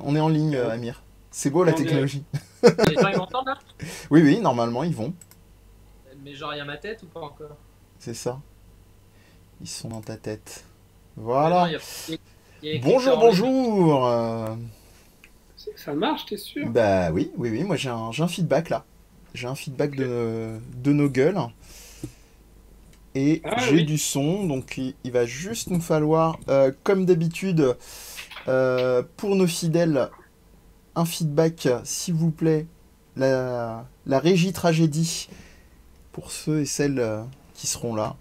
On est en ligne, Amir. C'est beau la technologie. Les gens ils m'entendent là? Oui, oui, normalement ils vont. Mais genre il y a ma tête ou pas encore? C'est ça. Ils sont dans ta tête. Mais non, Voilà. il y a écrit que c'est Bonjour, en ligne. bonjour. Ça marche, t'es sûr? Bah oui, oui, oui. Moi j'ai un feedback là. J'ai un feedback de nos gueules. Et Ah j'ai oui. du son. Donc il va juste nous falloir, comme d'habitude, pour nos fidèles, un feedback, s'il vous plaît. La régie tragédie. Pour ceux et celles qui seront là.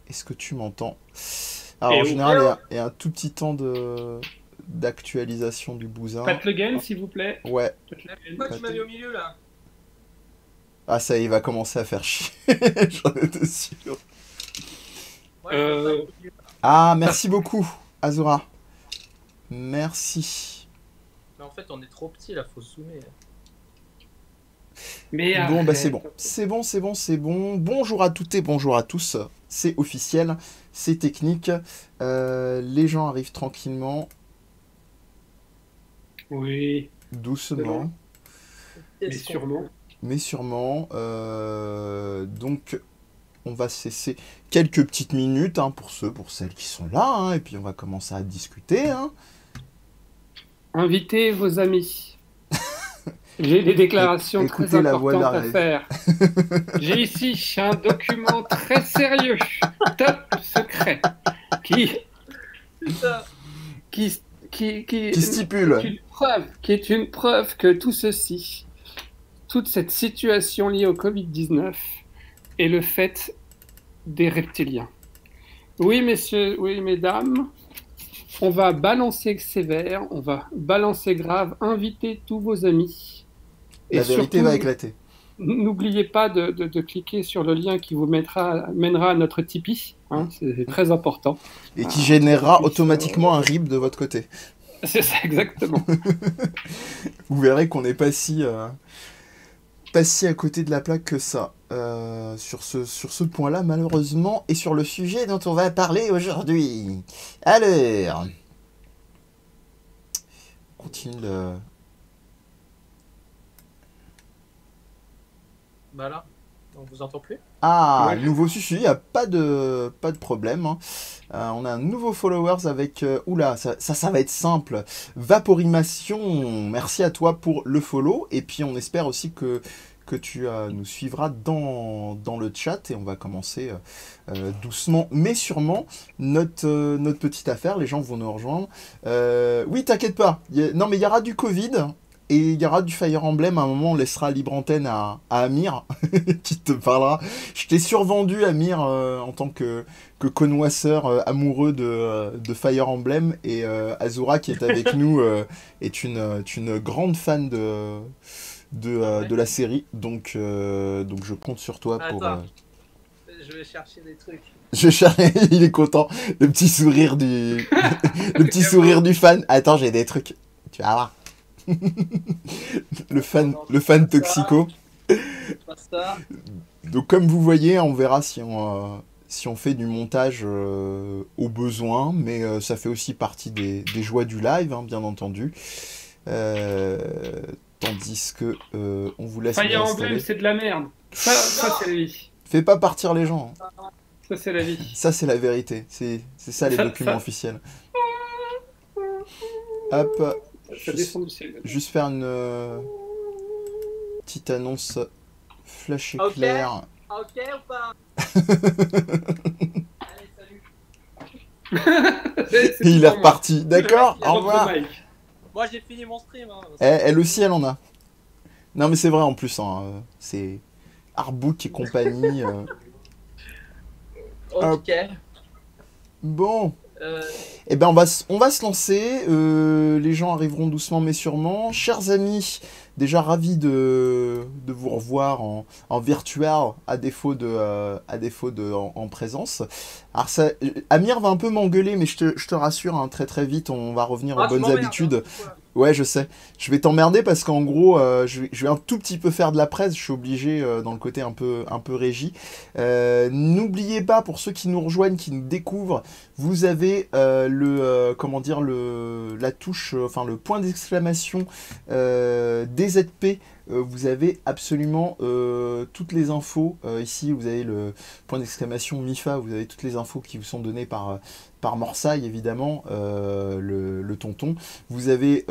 Est-ce que tu m'entends? Alors Et en oh. général, il y a un tout petit temps d'actualisation du bousin. Pat Le Guen, s'il vous plaît. Ouais. Pat Le Guen. Pourquoi tu m'as mis au milieu là? Ah ça y est, il va commencer à faire chier. J'en étais sûr. Ouais, je peux pas être au milieu. Ah, merci beaucoup, Azura. Merci. Mais en fait on est trop petit là, faut zoomer. Mais Bon, bah c'est arrête. bon. C'est bon, c'est bon, c'est bon. Bonjour à toutes et bonjour à tous. C'est officiel, c'est technique. Les gens arrivent tranquillement, Oui, doucement, mais Qu'est-ce qu'on- sûrement. mais sûrement. Donc, on va cesser quelques petites minutes hein, pour ceux, pour celles qui sont là. Hein, et puis, on va commencer à discuter. Hein. Invitez vos amis. J'ai des déclarations très Écoutez la voix de la importantes à rêve. faire. J'ai ici un document très sérieux, top secret, qui, Putain. qui, qui Qui stipule. qui est une preuve que tout ceci, toute cette situation liée au Covid-19 est le fait des reptiliens. Oui, messieurs, oui, mesdames, on va balancer sévère, on va balancer grave, invitez tous vos amis. Et La vérité surtout, va éclater. n'oubliez pas de cliquer sur le lien qui vous mènera à notre Tipeee, hein, c'est très important. Et qui générera Plus, automatiquement un RIB de votre côté. C'est ça, exactement. Vous verrez qu'on n'est pas si à côté de la plaque que ça. Sur ce point-là, malheureusement, et sur le sujet dont on va parler aujourd'hui. Alors, on continue le... Bah là, on vous entend plus? Ah, Ouais. nouveau sujet, il n'y a pas de problème. Hein. On a un nouveau followers avec... oula, ça va être simple. Vaporimation, merci à toi pour le follow. Et puis on espère aussi que tu nous suivras dans le chat. Et on va commencer doucement, mais sûrement, notre petite affaire. Les gens vont nous rejoindre. Oui, t'inquiète pas. Non, mais il y aura du Covid. Et il y aura du Fire Emblem, à un moment on laissera libre antenne à Amir, qui te parlera. Je t'ai survendu Amir en tant que connoisseur amoureux de Fire Emblem, et Azura qui est avec nous est une grande fan de la série, donc je compte sur toi pour... Attends, je vais chercher des trucs. Il est content, le petit sourire du le petit sourire du fan. Attends, j'ai des trucs, tu vas voir. le fan toxico. Pas ça. Donc comme vous voyez, on verra si on fait du montage au besoin, mais ça fait aussi partie des joies du live, hein, bien entendu. Tandis que on vous laisse Fire vous Emblem, installer. c'est de la merde. Ça c'est la vie. Fais pas partir les gens. Hein. Ça, c'est la vie. Ça, c'est la vérité. C'est ça les documents officiels. Hop. Ça descend du ciel. Juste faire une petite annonce flash Ok. éclair. Ok ou pas? Allez, salut. C'est Et il est pour moi. reparti. D'accord, Il au rentre revoir. le mic. Moi j'ai fini mon stream. Hein. Elle aussi, elle en a. Non, mais c'est vrai en plus. Hein, c'est Artbook et compagnie. Ok. Bon. Euh, Eh ben, on va se lancer. Les gens arriveront doucement mais sûrement. Chers amis, déjà ravi de vous revoir en virtuel à défaut de en présence. Alors ça, Amir va un peu m'engueuler, mais je te rassure, hein, très très vite, on va revenir aux tu bonnes m'emmerdes, habitudes. hein, Ouais, je sais. Je vais t'emmerder parce qu'en gros, je vais un tout petit peu faire de la presse. Je suis obligé dans le côté un peu régie. N'oubliez pas, pour ceux qui nous rejoignent, qui nous découvrent, vous avez la touche, enfin le point d'exclamation DZP. Vous avez absolument toutes les infos. Ici, vous avez le point d'exclamation MIFA. Vous avez toutes les infos qui vous sont données par Morsaille, évidemment, le tonton. Vous avez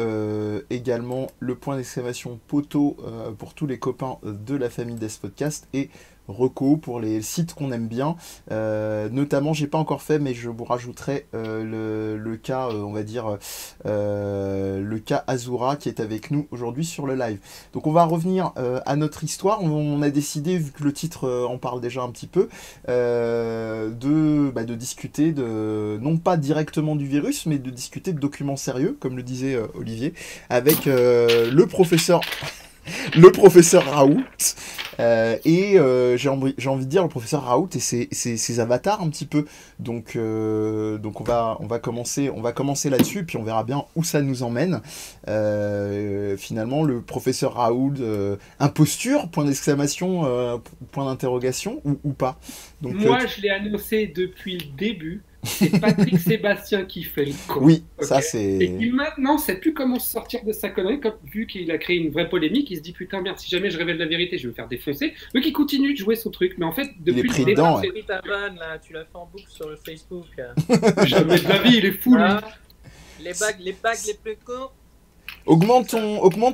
également le point d'exclamation Poto pour tous les copains de la famille Death Podcast et reco pour les sites qu'on aime bien. Notamment, j'ai pas encore fait, mais je vous rajouterai le cas, on va dire, le cas Azura qui est avec nous aujourd'hui sur le live. Donc on va revenir à notre histoire. On a décidé, vu que le titre en parle déjà un petit peu, de discuter non pas directement du virus, mais de discuter de documents sérieux, comme le disait Olivier, avec le professeur Raoult, j'ai envie de dire le professeur Raoult et ses avatars un petit peu. Donc on va commencer là-dessus, puis on verra bien où ça nous emmène. Finalement, le professeur Raoult, imposture, point d'exclamation, point d'interrogation, ou pas. Donc, moi, je l'ai annoncé depuis le début. C'est Patrick Sébastien qui fait le con. Oui, okay. Ça c'est... Et qui maintenant sait plus comment se sortir de sa connerie, comme, vu qu'il a créé une vraie polémique, il se dit putain merde, si jamais je révèle la vérité, je vais me faire défoncer. Donc il continue de jouer son truc, mais en fait, depuis le départ... C'est ta vanne, là, tu l'as fait en boucle sur le Facebook. Jamais de la vie, il est fou, ah, les bagues les plus courtes. Augmente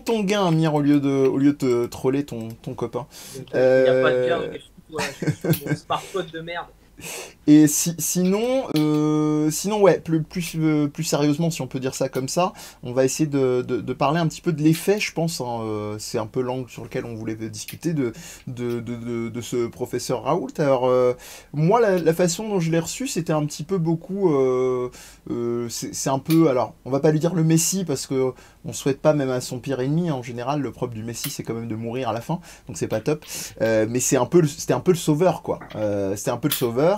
ton gain, Amir, au lieu de te troller ton copain. Il n'y a pas de gain, je suis mon smartphone de merde. Et sinon, ouais, plus sérieusement, si on peut dire ça comme ça, on va essayer de parler un petit peu de l'effet, je pense. Hein, c'est un peu l'angle sur lequel on voulait discuter de ce professeur Raoult. Alors, moi, la façon dont je l'ai reçu, c'était un petit peu beaucoup... c'est un peu... Alors, on va pas lui dire le Messie, parce que on souhaite pas même à son pire ennemi. En général, le propre du Messie, c'est quand même de mourir à la fin, donc c'est pas top. Mais c'était un peu le sauveur, quoi. C'était un peu le sauveur.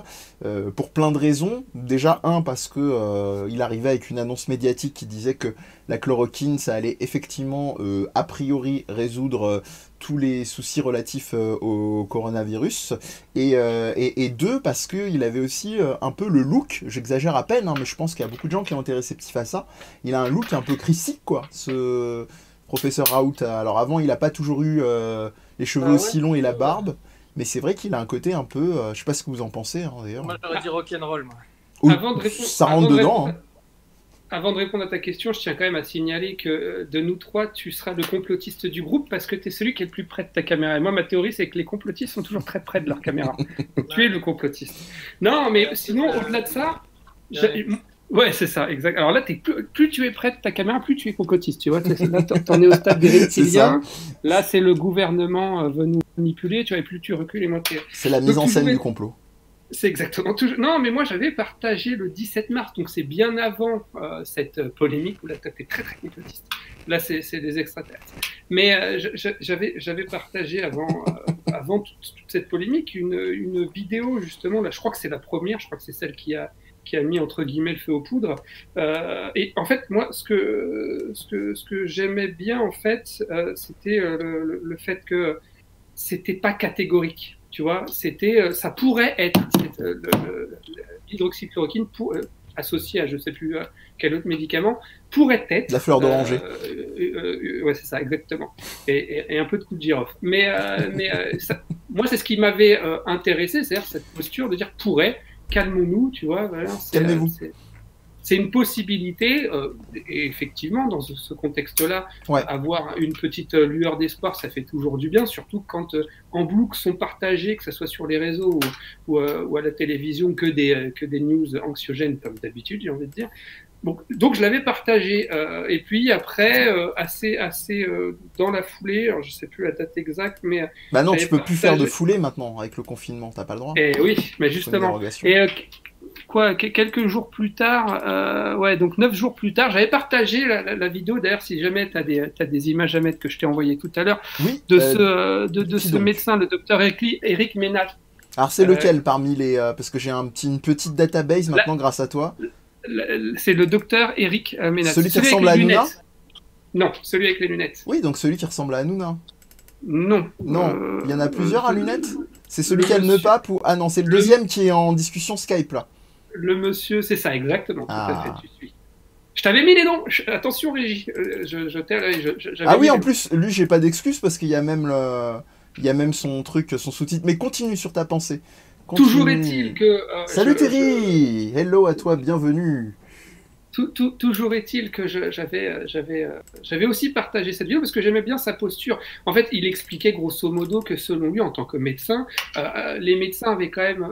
Pour plein de raisons. Déjà, parce que il arrivait avec une annonce médiatique qui disait que la chloroquine, ça allait effectivement, a priori, résoudre tous les soucis relatifs au coronavirus. Et deux, parce qu'il avait aussi un peu le look, j'exagère à peine, mais je pense qu'il y a beaucoup de gens qui ont été réceptifs à ça. Il a un look un peu christique, quoi, ce professeur Raoult. Alors avant, il n'a pas toujours eu les cheveux aussi longs et la barbe. Mais c'est vrai qu'il a un côté un peu... je sais pas ce que vous en pensez, hein, d'ailleurs. Moi, j'aurais dit rock'n'roll, moi. Ça rentre dedans. Hein. Avant de répondre à ta question, je tiens quand même à signaler que de nous trois, tu seras le complotiste du groupe parce que tu es celui qui est le plus près de ta caméra. Et moi, ma théorie, c'est que les complotistes sont toujours très près de leur caméra. Donc, tu es le complotiste. Non, mais sinon, au-delà de ça... Ouais, c'est ça, exact. Alors là, plus tu es près de ta caméra, plus tu es complotiste, tu vois. Là, t'en es au stade des reptiliens. Là, c'est le gouvernement veut nous manipuler, tu vois, et plus tu recules, et moins tu es... C'est la mise en scène du complot. C'est exactement tout. Non, mais moi, j'avais partagé le 17 mars, donc c'est bien avant cette polémique où là, tu es très, très complotiste. Là, c'est des extraterrestres. Mais j'avais partagé avant toute cette polémique une vidéo, justement, là, je crois que c'est la première, je crois que c'est celle qui a mis entre guillemets le feu aux poudres. Et en fait, moi, ce que j'aimais bien, en fait, c'était le fait que c'était pas catégorique. Tu vois, ça pourrait être l'hydroxychloroquine associée à je sais plus quel autre médicament pourrait être la fleur d'oranger. Ouais, c'est ça, exactement. Et un peu de coup de girofle. Mais moi, c'est ce qui m'avait intéressé, c'est-à-dire cette posture de dire pourrait. Calmons-nous, tu vois. Voilà, calmez-vous. C'est une possibilité, et effectivement, dans ce contexte-là, avoir une petite lueur d'espoir, ça fait toujours du bien, surtout quand en boucle sont partagés, que ce soit sur les réseaux ou à la télévision, que des news anxiogènes, comme d'habitude, j'ai envie de dire. Donc je l'avais partagé, et puis après, assez dans la foulée, alors je sais plus la date exacte, mais... Bah non, tu peux plus faire de foulée maintenant, avec le confinement, t'as pas le droit. Et oui, mais justement. Et quelques jours plus tard, donc 9 jours plus tard, j'avais partagé la vidéo, d'ailleurs, si jamais t'as des images à mettre que je t'ai envoyées tout à l'heure, de ce médecin, le docteur Eric Ménat. Alors c'est lequel parmi les... parce que j'ai une petite database maintenant grâce à toi. C'est le docteur Eric Ménat. Celui qui ressemble à Luna ? Non, celui avec les lunettes. Oui, donc celui qui ressemble à Hanouna. Non. Non, il y en a plusieurs à lunettes. C'est celui le qui a le nœud monsieur- pape ou... Ah non, c'est le deuxième qui est en discussion Skype, là. Le monsieur, c'est ça, exactement. Tout à Ah. fait, tu suis. Je t'avais mis les noms. Attention, Régie. J'avais Ah oui, mis en les- plus, lui, j'ai pas d'excuse parce qu'il y a même le... Il y a même son truc, son sous-titre. Mais continue sur ta pensée. Continue. Toujours est-il que. Salut Terry. Hello à toi, bienvenue. Toujours est-il que j'avais aussi partagé cette vidéo parce que j'aimais bien sa posture. En fait, il expliquait grosso modo que selon lui, en tant que médecin, les médecins avaient quand même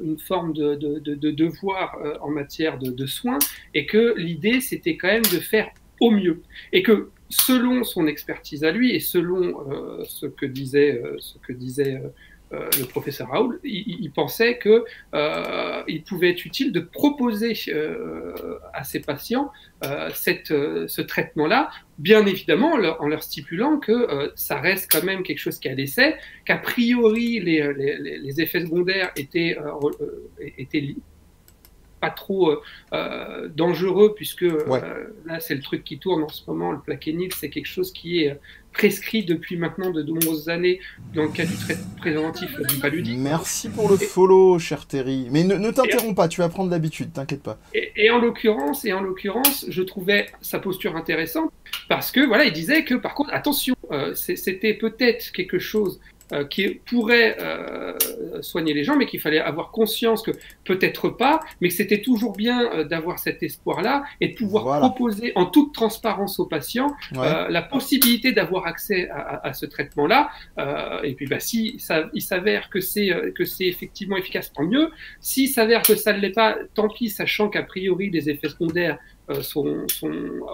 une forme de devoir en matière de soins et que l'idée, c'était quand même de faire au mieux. Et que selon son expertise à lui et selon ce que disait le professeur Raoul, il pensait que il pouvait être utile de proposer à ses patients ce traitement-là, bien évidemment en leur stipulant que ça reste quand même quelque chose qui est à l'essai, qu'a priori les effets secondaires étaient pas trop dangereux puisque là c'est le truc qui tourne en ce moment, le Plaquenil, c'est quelque chose qui est prescrit depuis maintenant de nombreuses années dans le cas du traitement préventif du paludisme. Merci pour le follow, cher Terry. Mais ne t'interromps pas, tu vas prendre l'habitude, t'inquiète pas. Et en l'occurrence, je trouvais sa posture intéressante parce que voilà, il disait que par contre, attention, c'était peut-être quelque chose qui pourrait soigner les gens, mais qu'il fallait avoir conscience que peut-être pas, mais que c'était toujours bien d'avoir cet espoir-là et de pouvoir proposer en toute transparence aux patients la possibilité d'avoir accès à ce traitement-là. Et puis, si il s'avère que c'est effectivement efficace, tant mieux. S'il s'avère que ça ne l'est pas, tant pis, sachant qu'a priori les effets secondaires sont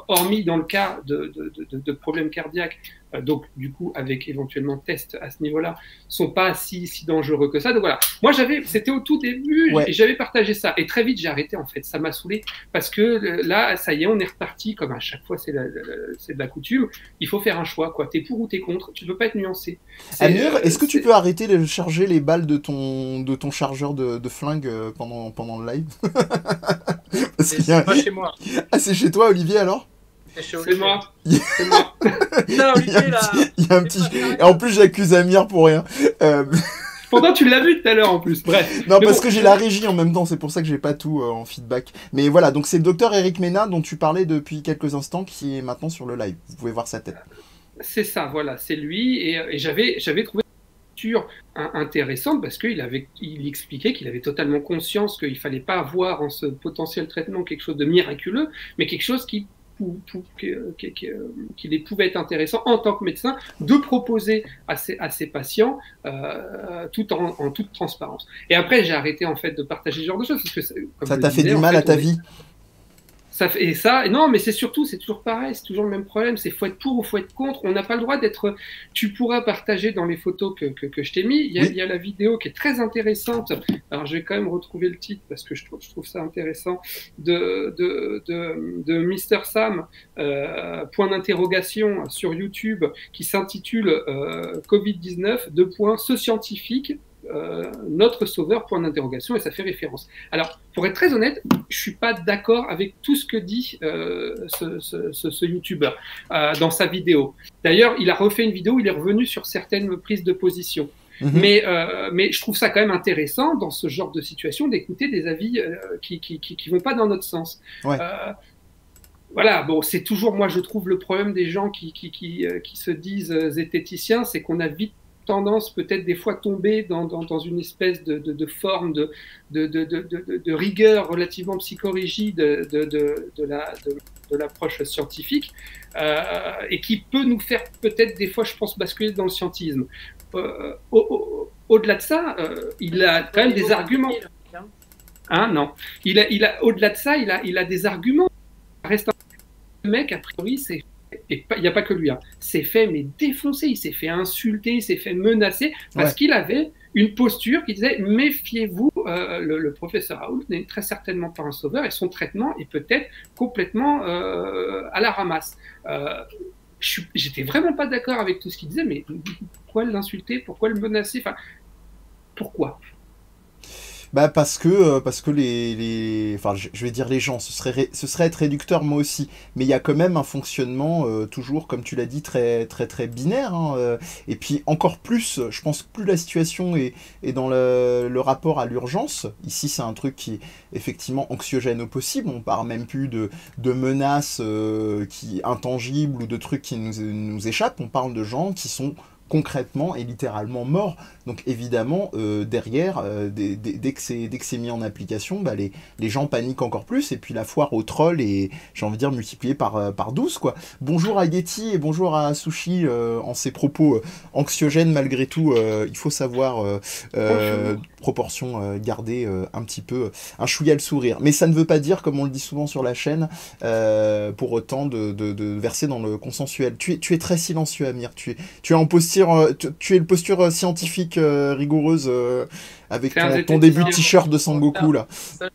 hormis dans le cas de problèmes cardiaques, donc du coup avec éventuellement test à ce niveau-là, sont pas si dangereux que ça. Donc voilà, moi c'était au tout début et j'avais partagé ça et très vite j'ai arrêté en fait, ça m'a saoulé parce que là ça y est, on est reparti comme à chaque fois c'est de la coutume, il faut faire un choix quoi, t'es pour ou t'es contre, tu peux pas être nuancé. Amir, est-ce que tu peux arrêter de charger les balles de ton chargeur de flingue pendant le live? C'est pas chez moi. Ah, c'est chez toi, Olivier, alors? C'est moi. C'est moi. Non, Olivier, là. Il y a un petit... Et en plus, j'accuse Amir pour rien. Pourtant, tu l'as vu tout à l'heure, en plus. Bref. Non, parce que j'ai la régie en même temps, c'est pour ça que j'ai pas tout en feedback. Mais voilà, donc c'est le docteur Eric Mena dont tu parlais depuis quelques instants qui est maintenant sur le live. Vous pouvez voir sa tête. C'est ça, voilà, c'est lui. Et j'avais trouvé intéressante parce il expliquait qu'il avait totalement conscience qu'il fallait pas voir en ce potentiel traitement quelque chose de miraculeux, mais quelque chose qu'il pouvait être intéressant en tant que médecin de proposer à ses patients tout en toute transparence. Et après, j'ai arrêté en fait de partager ce genre de choses parce que ça t'a fait du mal à ta vie. Non, mais c'est toujours pareil, c'est toujours le même problème, c'est faut être pour ou faut être contre, on n'a pas le droit d'être... Tu pourras partager dans les photos que je t'ai mis, il y a la vidéo qui est très intéressante, alors je vais quand même retrouver le titre parce que je trouve ça intéressant, de Mr. Sam, point d'interrogation sur YouTube, qui s'intitule Covid-19, ce scientifique, notre sauveur, point d'interrogation, et ça fait référence. Alors, pour être très honnête, je suis pas d'accord avec tout ce que dit ce youtubeur dans sa vidéo. D'ailleurs, il a refait une vidéo, il est revenu sur certaines prises de position. Mais je trouve ça quand même intéressant dans ce genre de situation d'écouter des avis qui vont pas dans notre sens. Voilà, bon, c'est toujours, moi je trouve, le problème des gens qui se disent zététiciens, c'est qu'on a vite tendance peut-être des fois tomber dans une espèce de forme de rigueur relativement psychorigide de l'approche scientifique et qui peut nous faire peut-être des fois, je pense, basculer dans le scientisme. Au-delà de ça, il a quand même des arguments. Hein, non. Au-delà de ça, il a des arguments. Reste un mec, a priori, c'est... Et il n'y a pas que lui, hein. S'est fait mais défoncer, il s'est fait insulter, il s'est fait menacer parce qu'il avait une posture qui disait méfiez-vous, le professeur Raoult n'est très certainement pas un sauveur et son traitement est peut-être complètement à la ramasse. J'étais vraiment pas d'accord avec tout ce qu'il disait, mais pourquoi l'insulter, pourquoi le menacer, enfin, pourquoi? Bah parce que enfin je vais dire les gens, ce serait être réducteur moi aussi, mais il y a quand même un fonctionnement toujours comme tu l'as dit très très très binaire, hein, et puis encore plus, je pense que plus la situation est dans le rapport à l'urgence. Ici c'est un truc qui est effectivement anxiogène au possible, on parle même plus de menaces intangibles ou de trucs qui nous échappent, on parle de gens qui sont concrètement et littéralement morts. Donc évidemment, derrière, dès que c'est mis en application, bah, les gens paniquent encore plus, et puis la foire aux trolls est, j'ai envie de dire, multipliée par 12, quoi. Bonjour à Yeti et bonjour à Sushi, en ses propos anxiogènes, malgré tout, il faut savoir, proportion garder un petit peu, un chouïa le sourire. Mais ça ne veut pas dire, comme on le dit souvent sur la chaîne, pour autant de verser dans le consensuel. Tu es très silencieux, Amir, tu es en posture, tu es le posture scientifique rigoureuse avec ton début de t-shirt de Sangoku là. Ça,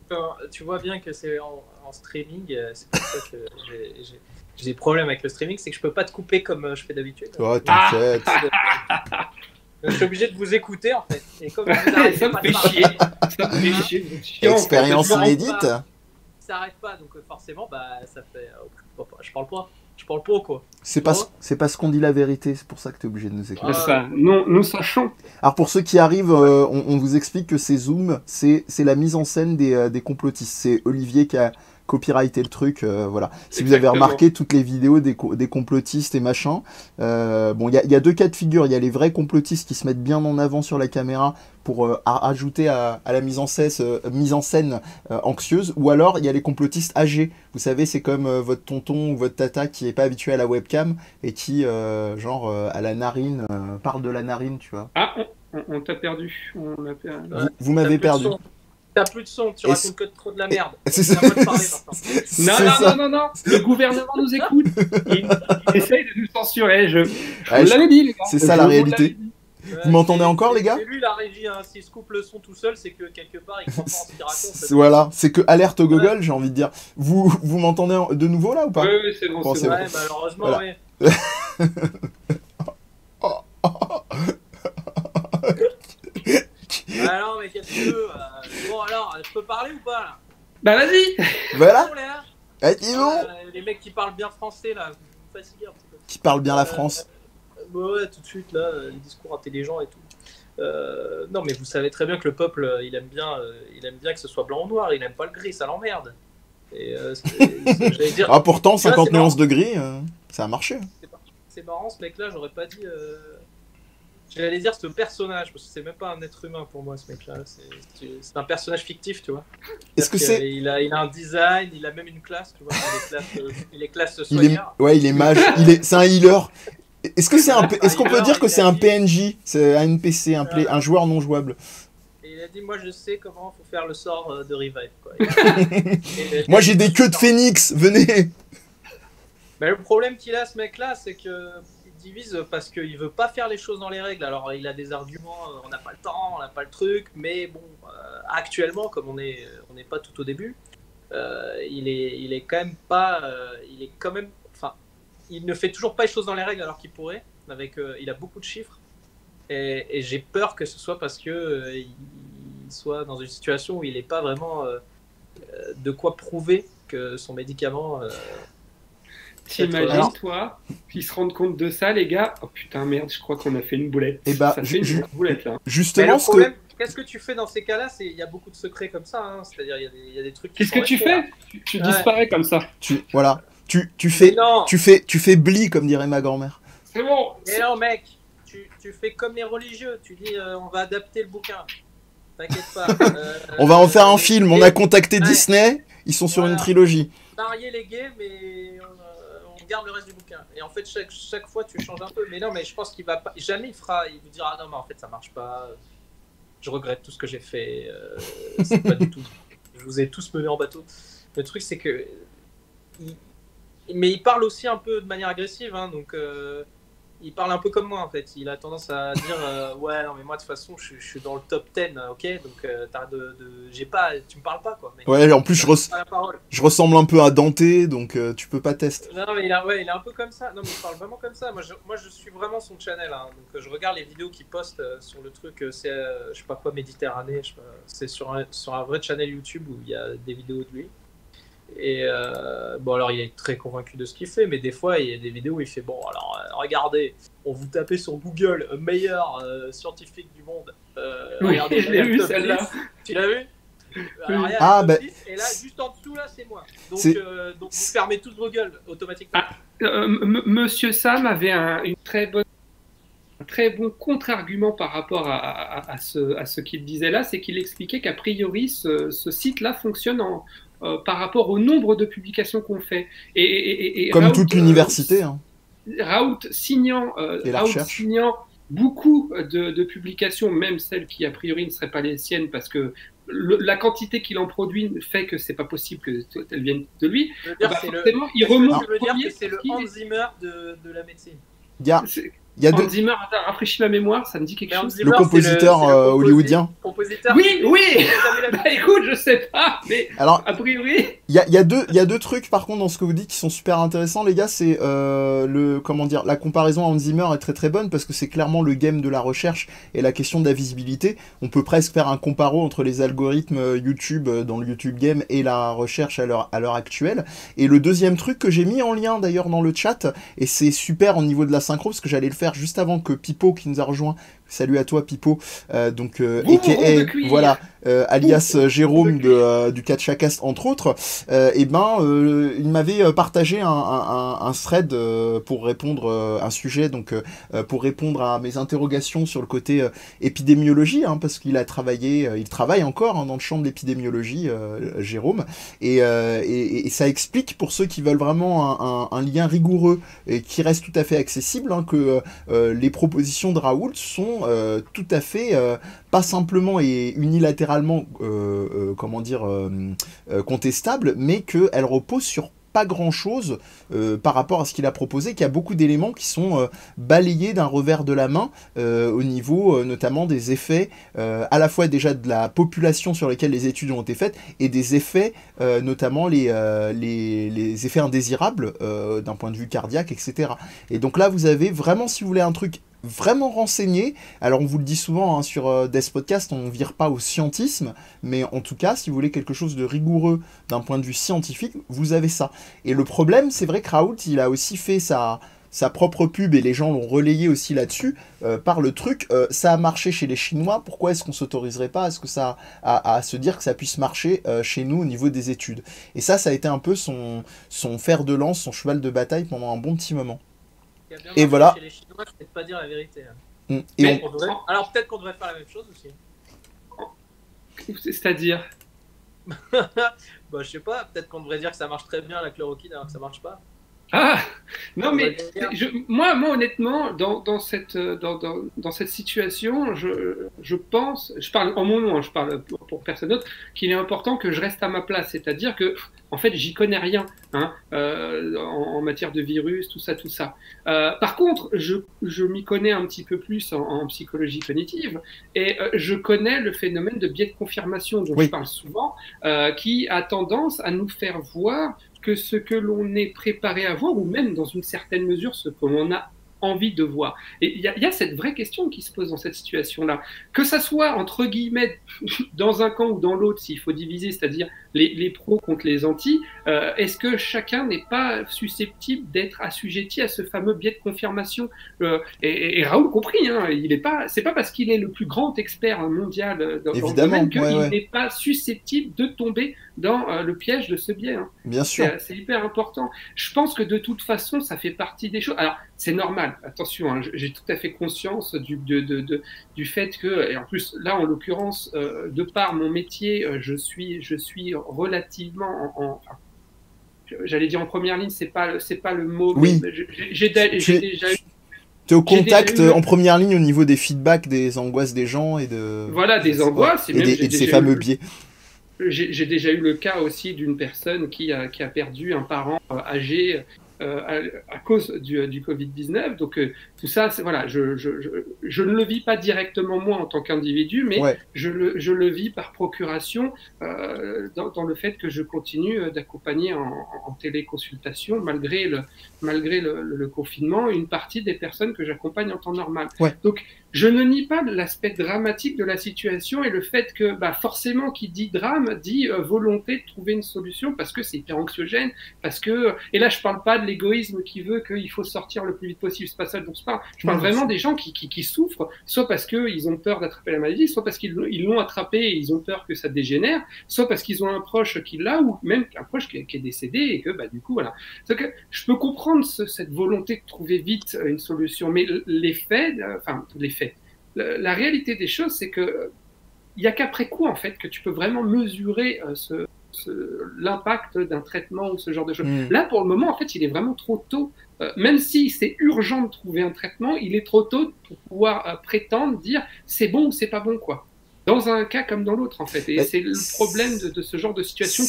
tu vois bien que c'est en streaming, c'est pour ça que j'ai des problèmes avec le streaming, c'est que je peux pas te couper comme je fais d'habitude. Oh, t'inquiète. Je suis obligé de vous écouter en fait. Et comme vous arrêtez pas de parler, Ça me fait chier. Expérience inédite. Ça arrête pas, donc forcément, bah ça fait. Je parle pas. Je parle pas quoi. C'est parce qu'on dit la vérité, c'est pour ça que tu es obligé de nous écouter. C'est ça. Non, nous sachons. Alors pour ceux qui arrivent, on vous explique que c'est Zoom, c'est la mise en scène des complotistes. C'est Olivier qui a copyrighté le truc, voilà. Si vous avez remarqué toutes les vidéos des complotistes et machin, bon, il y a deux cas de figure. Il y a les vrais complotistes qui se mettent bien en avant sur la caméra pour ajouter à la mise en scène anxieuse, ou alors il y a les complotistes âgés. Vous savez, c'est comme votre tonton ou votre tata qui est pas habitué à la webcam et qui, genre, à la narine, parle de la narine, tu vois. Ah, on t'a perdu. On l'a perdu. Vous m'avez perdu. T'as plus de son, tu racontes que trop de la merde. C'est ça. Non. Le gouvernement nous écoute. Il essaye de nous censurer. Je Ouais, vous l'avais dit, les gars. c'est ça la réalité. Vous m'entendez encore, les gars? C'est lui la régie, hein. S'il se coupe le son tout seul, c'est que quelque part il croit pas en ce qu'il raconte. Voilà, c'est que alerte au Google, j'ai envie de dire. Vous m'entendez de nouveau là ou pas? Oui, c'est bon. c'est Ouais, malheureusement, voilà. oui. Ah non, mais qu'est-ce que tu veux Bon, alors, je peux parler ou pas là? Bah vas-y. Voilà. Bon, là Les les mecs qui parlent bien français là, vous me fatiguez un petit peu. qui parlent bien la France. Ouais, tout de suite là, les discours intelligents et tout. Non, mais vous savez très bien que le peuple, il aime bien que ce soit blanc ou noir, il aime pas le gris, ça l'emmerde. Et j'allais dire. Ah, pourtant, Tu vois, 51 degrés, ça a marché. C'est marrant, ce mec-là, j'aurais pas dit. J'allais dire ce personnage, parce que c'est même pas un être humain pour moi, ce mec-là. C'est un personnage fictif, tu vois. Est-ce que c'est. Il a un design, il a même une classe, tu vois. Il est classe soigneur. Ouais, il est mage, c'est un healer. Est-ce qu'on peut dire que c'est un PNJ, c'est un NPC, un joueur non jouable? Et il a dit, moi je sais comment faut faire le sort de revive, quoi. Moi j'ai des queues de phénix, venez. Mais le problème qu'il a, ce mec-là, c'est que il divise parce qu'il veut pas faire les choses dans les règles. Alors il a des arguments, on n'a pas le temps, on n'a pas le truc, mais bon, actuellement, comme on n'est pas tout au début, il est quand même pas, enfin, il ne fait toujours pas les choses dans les règles alors qu'il pourrait. Il a beaucoup de chiffres et j'ai peur que ce soit parce que il soit dans une situation où il n'est pas vraiment de quoi prouver que son médicament. T'imagines, toi, qu'ils se rendent compte de ça, les gars? Oh putain, merde, je crois qu'on a fait une boulette. Et bah, ça fait une boulette, là. Justement, le problème, qu'est-ce que tu fais dans ces cas-là? Il y a beaucoup de secrets comme ça, hein. C'est-à-dire, il y a des trucs qui Qu'est-ce que tu fais? Tu disparais comme ça. Voilà. Tu fais bli, comme dirait ma grand-mère. C'est bon. Mais non, mec, tu fais comme les religieux. Tu dis, on va adapter le bouquin. T'inquiète pas. On va en faire un film. On a contacté Disney. Ils sont sur une trilogie. Marier les gays, mais on garde le reste du bouquin. Et en fait, chaque fois, tu changes un peu. Mais non, mais je pense qu'il va pas. Jamais il vous dira, ah non, mais en fait, ça marche pas. Je regrette tout ce que j'ai fait. C'est pas du tout. Je vous ai tous menés en bateau. Le truc, c'est que. Mais il parle aussi un peu de manière agressive, hein, donc il parle un peu comme moi en fait. Il a tendance à dire ouais, non, mais moi de toute façon, je suis dans le top 10, ok, donc j'ai pas, tu me parles pas quoi. Mais, Ouais, en plus, je ressemble un peu à Dante, donc tu peux pas tester. Non, mais il est un peu comme ça. Non, mais il parle vraiment comme ça. Moi, je suis vraiment son channel. Hein. Donc, je regarde les vidéos qu'il poste sur le truc, c'est, je sais pas quoi, Méditerranée. C'est sur un vrai channel YouTube où il y a des vidéos de lui. Et bon, alors il est très convaincu de ce qu'il fait, mais des fois il y a des vidéos où il fait bon, alors regardez, on vous tapez sur Google meilleur scientifique du monde. Regardez, je l'ai vu celle-là. Tu l'as vu? Alors, et là, juste en dessous, là, c'est moi. Donc vous fermez tous vos gueules automatiquement. Monsieur Sam avait un très bon contre-argument par rapport à ce qu'il disait là, c'est qu'il expliquait qu'a priori ce site-là fonctionne par rapport au nombre de publications qu'on fait. Et comme toute l'université. Raoult signant beaucoup de publications, même celles qui a priori ne seraient pas les siennes, parce que la quantité qu'il en produit fait que c'est pas possible qu'elles viennent de lui. Forcément, il remonte. Je veux dire que c'est le Hans Zimmer de la médecine. Hans Zimmer, rafraîchis ma mémoire, ça me dit quelque chose. Le compositeur hollywoodien. Oui. Bah, écoute, je sais pas, mais alors, a priori. Il y a deux trucs par contre dans ce que vous dites qui sont super intéressants, les gars. C'est la comparaison à Hans Zimmer est très très bonne parce que c'est clairement le game de la recherche et la question de la visibilité. On peut presque faire un comparo entre les algorithmes YouTube dans le YouTube game et la recherche à l'heure actuelle. Et le deuxième truc que j'ai mis en lien d'ailleurs dans le chat, et c'est super au niveau de la synchro parce que j'allais le faire juste avant que Pipo qui nous a rejoint. Salut à toi Pipo, voilà, alias Jérôme du Catchacast entre autres. Il m'avait partagé un thread pour répondre un sujet, donc pour répondre à mes interrogations sur le côté épidémiologie, parce qu'il il travaille encore dans le champ de l'épidémiologie, Jérôme, et ça explique pour ceux qui veulent vraiment un lien rigoureux et qui reste tout à fait accessible, que les propositions de Raoult sont tout à fait pas simplement et unilatéralement contestables, mais qu'elles reposent sur pas grand chose par rapport à ce qu'il a proposé, qu'il y a beaucoup d'éléments qui sont balayés d'un revers de la main au niveau notamment des effets à la fois déjà de la population sur lesquelles les études ont été faites et des effets notamment les effets indésirables d'un point de vue cardiaque, etc. Et donc là vous avez vraiment, si vous voulez un truc vraiment renseigné, alors on vous le dit souvent sur Death Podcast, on ne vire pas au scientisme, mais en tout cas si vous voulez quelque chose de rigoureux d'un point de vue scientifique, vous avez ça. Et le problème, c'est vrai que Raoult, il a aussi fait sa propre pub et les gens l'ont relayé aussi là-dessus par le truc, ça a marché chez les Chinois, pourquoi est-ce qu'on s'autoriserait pas à se dire que ça puisse marcher chez nous au niveau des études. Et ça a été un peu son fer de lance, son cheval de bataille pendant un bon petit moment. Et voilà. Chez les Chinois, c'est de pas dire la vérité. Alors peut-être qu'on devrait faire la même chose aussi. C'est-à-dire je sais pas, peut-être qu'on devrait dire que ça marche très bien la chloroquine alors que ça marche pas. Ah non, mais moi honnêtement dans cette situation je pense, je parle en mon nom, je parle pour personne d'autre, qu'il est important que je reste à ma place, c'est-à-dire que en fait j'y connais rien en matière de virus, tout ça. Par contre je m'y connais un petit peu plus en psychologie cognitive et je connais le phénomène de biais de confirmation dont je parle souvent, qui a tendance à nous faire voir que ce que l'on est préparé à voir, ou même dans une certaine mesure ce que l'on a envie de voir. Et il y a cette vraie question qui se pose dans cette situation-là. Que ça soit, entre guillemets, dans un camp ou dans l'autre, s'il faut diviser, c'est-à-dire les pros contre les antis, est-ce que chacun n'est pas susceptible d'être assujetti à ce fameux biais de confirmation et Raoult compris, c'est pas parce qu'il est le plus grand expert mondial dans le domaine qu'il n'est pas susceptible de tomber dans le piège de ce biais. Bien sûr. C'est hyper important. Je pense que de toute façon, ça fait partie des choses. Alors, c'est normal, attention, j'ai tout à fait conscience du fait que, et en plus, là, en l'occurrence, de par mon métier, je suis relativement j'allais dire en première ligne, c'est pas le mot, oui. Mais j'ai déjà eu... Tu es au contact en première ligne au niveau des feedbacks, des angoisses des gens et de... Voilà, des angoisses. Et de ces fameux biais. J'ai déjà eu le cas aussi d'une personne qui a perdu un parent âgé à cause du Covid-19. Donc tout ça, voilà, je ne le vis pas directement moi en tant qu'individu, mais Ouais. je le vis par procuration dans le fait que je continue d'accompagner en téléconsultation, malgré le confinement, une partie des personnes que j'accompagne en temps normal. Ouais. Donc je ne nie pas l'aspect dramatique de la situation et le fait que forcément qui dit drame dit volonté de trouver une solution parce que c'est hyper anxiogène, parce que, et là je parle pas de l'égoïsme qui veut qu'il faut sortir le plus vite possible, c'est pas ça dont je parle. Je parle vraiment des gens qui souffrent, soit parce qu'ils ont peur d'attraper la maladie, soit parce qu'ils l'ont attrapé et ils ont peur que ça dégénère, soit parce qu'ils ont un proche qui l'a, ou même un proche qui est décédé et que du coup voilà. Donc, je peux comprendre cette volonté de trouver vite une solution, mais les faits, la réalité des choses, c'est que il n'y a qu'après coup en fait que tu peux vraiment mesurer l'impact d'un traitement ou ce genre de choses. Là, pour le moment, en fait, il est vraiment trop tôt. Même si c'est urgent de trouver un traitement, il est trop tôt pour pouvoir prétendre dire c'est bon ou c'est pas bon, quoi. Dans un cas comme dans l'autre, en fait. Et c'est le problème de ce genre de situation.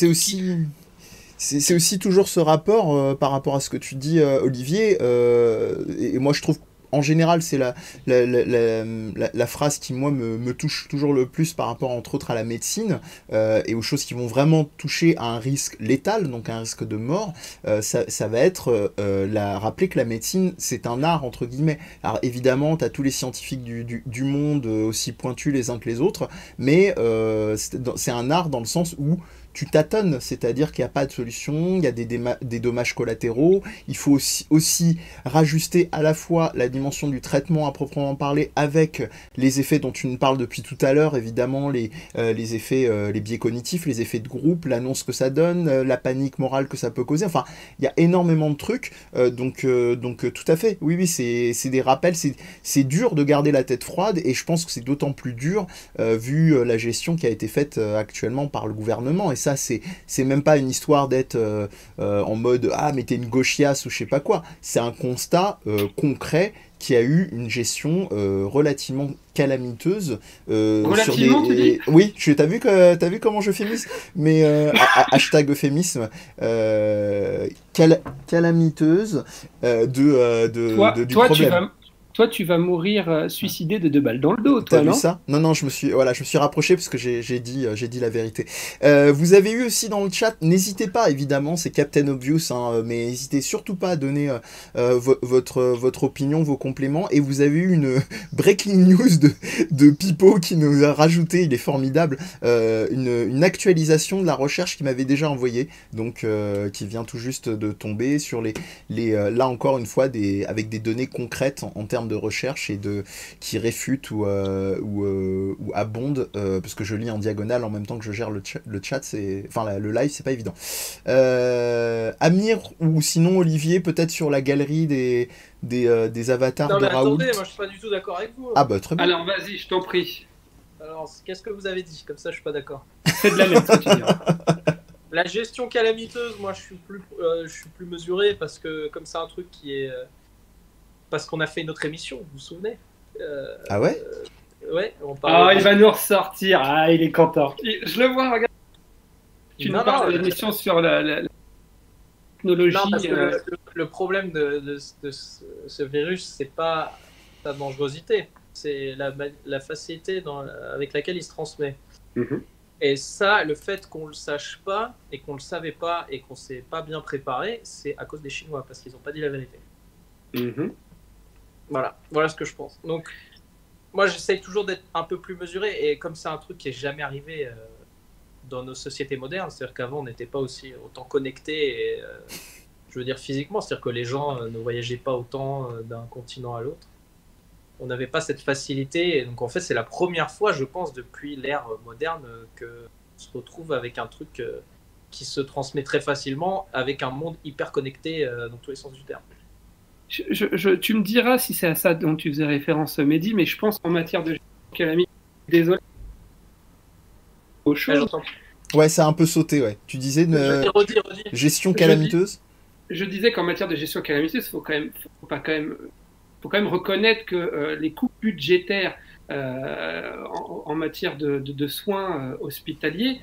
C'est aussi toujours ce rapport par rapport à ce que tu dis, Olivier. Et moi, je trouve en général, c'est la phrase qui, moi, me touche toujours le plus par rapport, entre autres, à la médecine et aux choses qui vont vraiment toucher à un risque létal, donc un risque de mort. Ça va être rappeler que la médecine, c'est un art, entre guillemets. Alors, évidemment, tu as tous les scientifiques du monde aussi pointus les uns que les autres, mais c'est un art dans le sens où tu tâtonnes, c'est-à-dire qu'il n'y a pas de solution, il y a des dommages collatéraux, il faut aussi rajuster à la fois la dimension du traitement à proprement parler avec les effets dont tu nous parles depuis tout à l'heure, évidemment les effets, les biais cognitifs, les effets de groupe, l'annonce que ça donne, la panique morale que ça peut causer, enfin il y a énormément de trucs, donc tout à fait, oui c'est des rappels, c'est dur de garder la tête froide et je pense que c'est d'autant plus dur vu la gestion qui a été faite actuellement par le gouvernement. Et ça, c'est même pas une histoire d'être en mode « Ah, mais t'es une gauchiasse » ou je sais pas quoi. C'est un constat concret qui a eu une gestion relativement calamiteuse. Relativement, tu dis ? Oui, t'as vu comment j'euphémise ? Mais hashtag euphémisme. Calamiteuse du problème. Toi, tu vas mourir suicidé de 2 balles dans le dos, toi, non ? T'as vu ça ? Non, je me suis rapproché parce que j'ai dit la vérité. Vous avez eu aussi dans le chat, n'hésitez pas, évidemment, c'est Captain Obvious, hein, mais n'hésitez surtout pas à donner votre opinion, vos compléments. Et vous avez eu une breaking news de Pipo qui nous a rajouté, il est formidable, une actualisation de la recherche qu'il m'avait déjà envoyée, donc qui vient tout juste de tomber sur là encore une fois, avec des données concrètes en termes de recherche et qui réfute ou abonde parce que je lis en diagonale en même temps que je gère le chat, le live, c'est pas évident. Amir ou sinon Olivier, peut-être sur la galerie des avatars de Raoult. Attendez, moi je suis pas du tout d'accord avec vous. Ah bah très bien. Alors vas-y, je t'en prie. Alors qu'est-ce que vous avez dit ? Comme ça je suis pas d'accord. C'est de la merde, ce que tu dis. La gestion calamiteuse, moi je suis plus mesuré parce que comme c'est un truc qui est parce qu'on a fait une autre émission, vous vous souvenez ? Ah ouais ? Ouais, on parle. Il va nous ressortir. Ah, il est content. Je le vois, regarde. Tu nous parles de l'émission sur la technologie. Non, parce que le problème de ce virus, c'est pas sa dangerosité, c'est la facilité avec laquelle il se transmet. Mm-hmm. Et ça, le fait qu'on le sache pas et qu'on le savait pas et qu'on s'est pas bien préparé, c'est à cause des Chinois parce qu'ils ont pas dit la vérité. Mm-hmm. Voilà ce que je pense. Donc, moi, j'essaye toujours d'être un peu plus mesuré et comme c'est un truc qui est jamais arrivé dans nos sociétés modernes, c'est-à-dire qu'avant, on n'était pas autant connectés, et, je veux dire physiquement, c'est-à-dire que les gens ne voyageaient pas autant d'un continent à l'autre. On n'avait pas cette facilité, et donc en fait, c'est la première fois, je pense, depuis l'ère moderne qu'on se retrouve avec un truc qui se transmet très facilement, avec un monde hyper connecté dans tous les sens du terme. Tu me diras si c'est à ça dont tu faisais référence, Mehdi, mais je pense qu'en matière de calamité, désolé. Ouais, ça a un peu sauté, ouais. Tu disais redis. Gestion calamiteuse. Je disais qu'en matière de gestion calamiteuse, faut quand même reconnaître que les coupes budgétaires en matière de soins hospitaliers,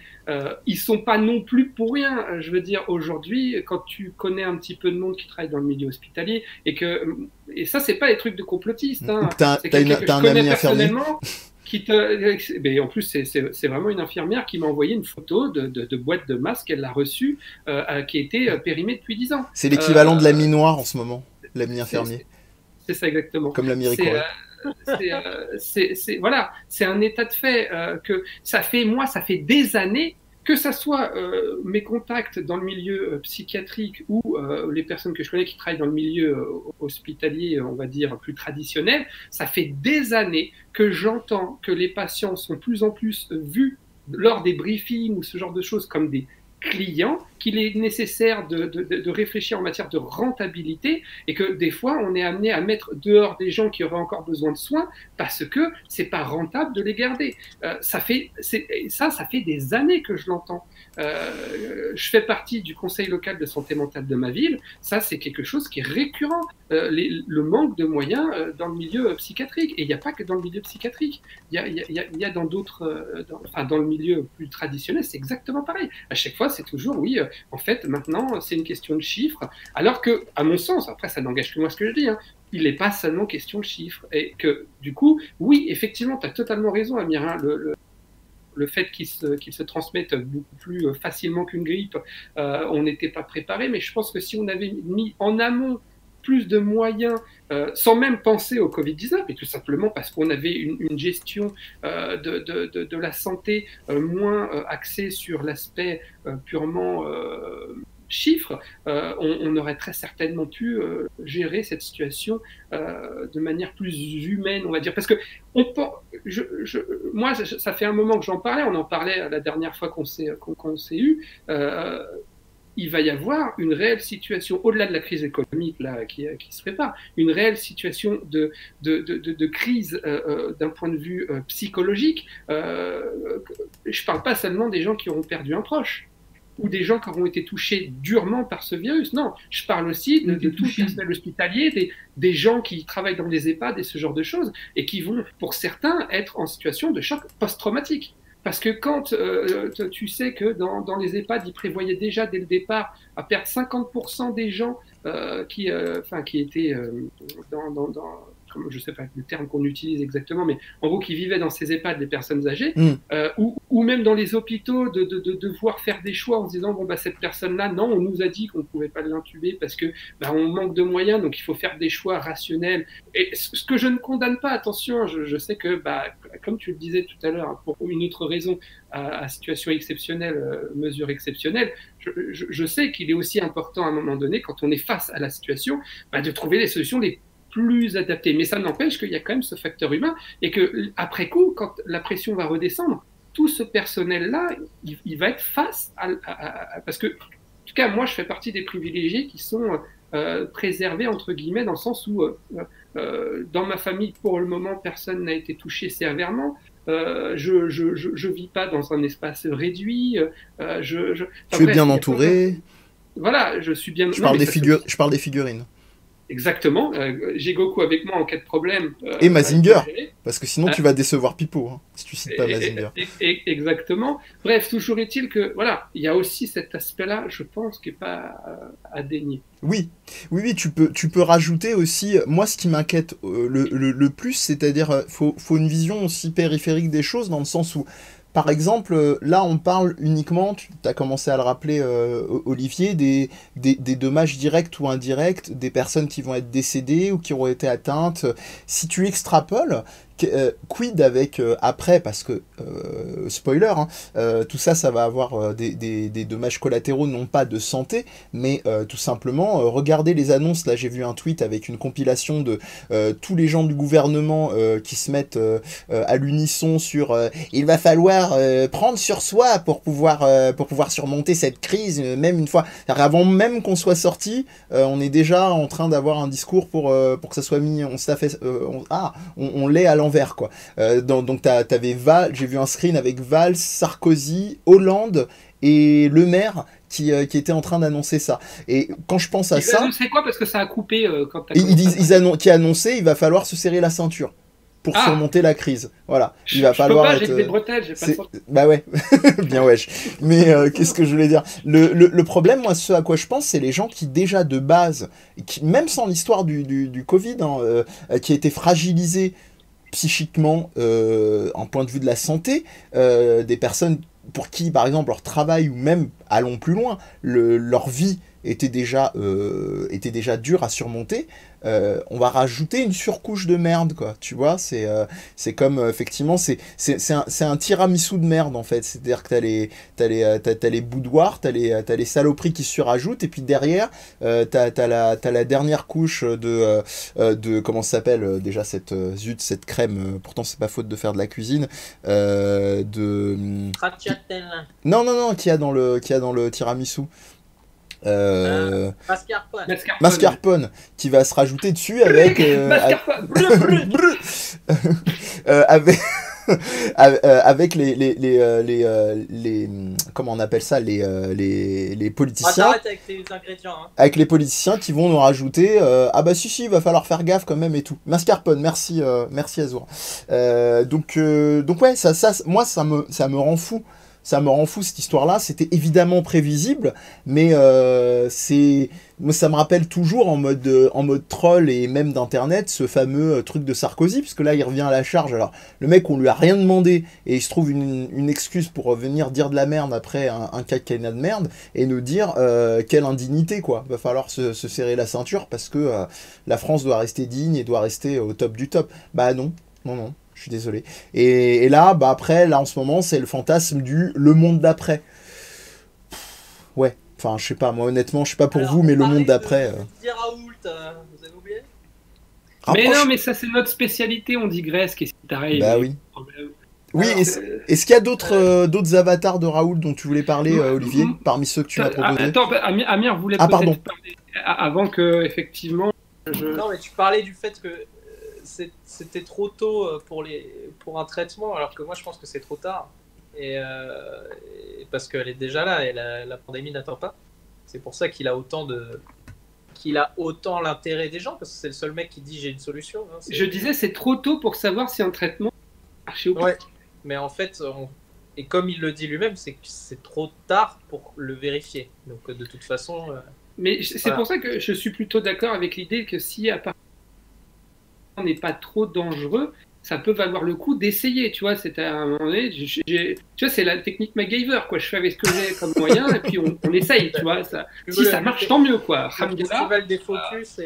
ils sont pas non plus pour rien. Je veux dire, aujourd'hui, quand tu connais un petit peu de monde qui travaille dans le milieu hospitalier, et ça, c'est pas des trucs de complotistes, hein, c'est quelqu'un que je connais personnellement. Mais en plus, c'est vraiment une infirmière qui m'a envoyé une photo de boîte de masque, elle l'a reçue, qui a été périmée depuis 10 ans. C'est l'équivalent de l'ami noir en ce moment, l'ami infirmier. C'est ça exactement. Comme l'ami Ricoeur. Voilà, c'est un état de fait que ça fait des années que ça soit mes contacts dans le milieu psychiatrique ou les personnes que je connais qui travaillent dans le milieu hospitalier, on va dire, plus traditionnel, ça fait des années que j'entends que les patients sont de plus en plus vus lors des briefings ou ce genre de choses comme des clients, qu'il est nécessaire de réfléchir en matière de rentabilité et que des fois on est amené à mettre dehors des gens qui auraient encore besoin de soins parce que c'est pas rentable de les garder. Ça fait des années que je l'entends. Je fais partie du conseil local de santé mentale de ma ville. Ça, c'est quelque chose qui est récurrent. Le manque de moyens dans le milieu psychiatrique. Et il n'y a pas que dans le milieu psychiatrique. Il y a dans d'autres, dans le milieu plus traditionnel, c'est exactement pareil. À chaque fois, c'est toujours, oui, en fait, maintenant, c'est une question de chiffres. Alors que, à mon sens, après, ça n'engage que moi ce que je dis, hein, il n'est pas seulement question de chiffres. Et que, du coup, oui, effectivement, tu as totalement raison, Amir, hein, le fait qu'il se transmette beaucoup plus facilement qu'une grippe, on n'était pas préparé, mais je pense que si on avait mis en amont plus de moyens, sans même penser au Covid-19, et tout simplement parce qu'on avait une gestion de la santé moins axée sur l'aspect purement chiffres, on aurait très certainement pu gérer cette situation de manière plus humaine, on va dire. Parce que moi, ça fait un moment que j'en parlais, on en parlait la dernière fois qu'on s'est eu. Il va y avoir une réelle situation, au-delà de la crise économique là, qui se prépare, une réelle situation de crise d'un point de vue psychologique. Je ne parle pas seulement des gens qui auront perdu un proche ou des gens qui auront été touchés durement par ce virus. Non, je parle aussi de tout le personnel hospitalier, des gens qui travaillent dans les EHPAD et ce genre de choses, et qui vont, pour certains, être en situation de choc post-traumatique. Parce que quand tu sais que dans les EHPAD, ils prévoyaient déjà dès le départ à perdre 50% des gens qui étaient je ne sais pas le terme qu'on utilise exactement, mais en gros qui vivaient dans ces EHPAD, des personnes âgées, ou même dans les hôpitaux, de devoir faire des choix en se disant, bon, bah, cette personne-là, non, on nous a dit qu'on ne pouvait pas l'intuber parce que on manque de moyens, donc il faut faire des choix rationnels. Et ce que je ne condamne pas, attention, je sais que, comme tu le disais tout à l'heure, pour une autre raison, à situation exceptionnelle, mesure exceptionnelle, je sais qu'il est aussi important à un moment donné, quand on est face à la situation, de trouver les solutions les plus adapté. Mais ça n'empêche qu'il y a quand même ce facteur humain et que après coup, quand la pression va redescendre, tout ce personnel-là, il va être face parce que, en tout cas, moi, je fais partie des privilégiés qui sont préservés, entre guillemets, dans le sens où, dans ma famille, pour le moment, personne n'a été touché sévèrement. Je vis pas dans un espace réduit. Tu es bien entouré. Voilà, je suis bien... Je parle des figurines. Exactement. J'ai Goku avec moi en cas de problème. Et Mazinger, parce que sinon tu vas décevoir Pipo, hein, si tu cites pas Mazinger. Exactement. Bref, toujours est-il que, voilà, il y a aussi cet aspect-là, je pense, qui n'est pas à dénier. Oui, tu peux rajouter aussi, moi ce qui m'inquiète le plus, c'est-à-dire, faut une vision aussi périphérique des choses, dans le sens où, par exemple, là on parle uniquement, tu as commencé à le rappeler Olivier, des dommages directs ou indirects, des personnes qui vont être décédées ou qui auront été atteintes. Si tu extrapoles, quid avec après, parce que spoiler, hein, tout ça va avoir des dommages collatéraux, non pas de santé, mais tout simplement regardez les annonces. Là j'ai vu un tweet avec une compilation de tous les gens du gouvernement qui se mettent à l'unisson sur il va falloir prendre sur soi pour pouvoir surmonter cette crise, même une fois, avant même qu'on soit sorti, on est déjà en train d'avoir un discours pour que ça soit mis, on l'est à l'envers, quoi. Donc t'avais Valls, j'ai vu un screen avec Valls, Sarkozy, Hollande et Le Maire qui était en train d'annoncer ça. Et quand je pense à ça... C'est quoi, parce que ça a coupé quand t'as... Qui annonçait il va falloir se serrer la ceinture. pour surmonter la crise. Voilà. Il va falloir j'ai des bretelles, j'ai pas le temps. Bah ouais, bien wesh. Mais qu'est-ce que je voulais dire? Le problème, moi, ce à quoi je pense, c'est les gens qui déjà de base, même sans l'histoire du Covid, qui a été fragilisés psychiquement en point de vue de la santé, des personnes pour qui, par exemple, leur travail ou même, allons plus loin, leur vie était déjà dur à surmonter, on va rajouter une surcouche de merde, quoi. Tu vois, c'est comme, effectivement, c'est un tiramisu de merde, en fait. C'est-à-dire que t'as les boudoirs, t'as les saloperies qui se surajoutent, et puis derrière, t'as la dernière couche de comment ça s'appelle, déjà, cette crème, pourtant, c'est pas faute de faire de la cuisine, non, qu'il y a dans le tiramisu. Mascarpone qui va se rajouter dessus avec avec les comment on appelle ça, les politiciens, avec tes ingrédients, hein. Avec les politiciens qui vont nous rajouter ah bah si il va falloir faire gaffe quand même et tout. Mascarpone, merci Azour. Donc ouais, moi ça me rend fou. Ça me rend fou, cette histoire-là. C'était évidemment prévisible, mais moi, ça me rappelle toujours en mode troll et même d'internet ce fameux truc de Sarkozy, puisque là il revient à la charge. Alors le mec, on lui a rien demandé et il se trouve une excuse pour venir dire de la merde après un quinquennat de merde et nous dire quelle indignité, quoi. Va falloir se serrer la ceinture parce que la France doit rester digne et doit rester au top du top. Bah non. Je suis désolé. Et là, bah après, là en ce moment, c'est le fantasme le monde d'après. Ouais, enfin, je sais pas, moi honnêtement, je sais pas pour vous, mais le monde d'après. Raoult, vous avez oublié? Mais non, mais ça c'est notre spécialité, on digresse, qu'est-ce qui t'arrive? Bah oui. Oui, est-ce qu'il y a d'autres avatars de Raoult dont tu voulais parler, Olivier, parmi ceux que tu m'as proposés? Attends, Amir voulait peut-être parler avant que, effectivement... Non, mais tu parlais du fait que c'était trop tôt pour un traitement, alors que moi je pense que c'est trop tard. Et parce qu'elle est déjà là et la pandémie n'attend pas. C'est pour ça qu'il a autant l'intérêt des gens, parce que c'est le seul mec qui dit j'ai une solution. Hein, je disais c'est trop tôt pour savoir si un traitement marche ou pas. Ouais, mais en fait, et comme il le dit lui-même, c'est que c'est trop tard pour le vérifier. Donc de toute façon. Mais c'est pour ça que je suis plutôt d'accord avec l'idée que si à part n'est pas trop dangereux, ça peut valoir le coup d'essayer, tu vois. C'est à un moment donné, tu vois, c'est la technique MacGyver, quoi. Je fais avec ce que j'ai comme moyen et puis on essaye, tu vois. Si ça marche, tant mieux, quoi. Le festival des focus,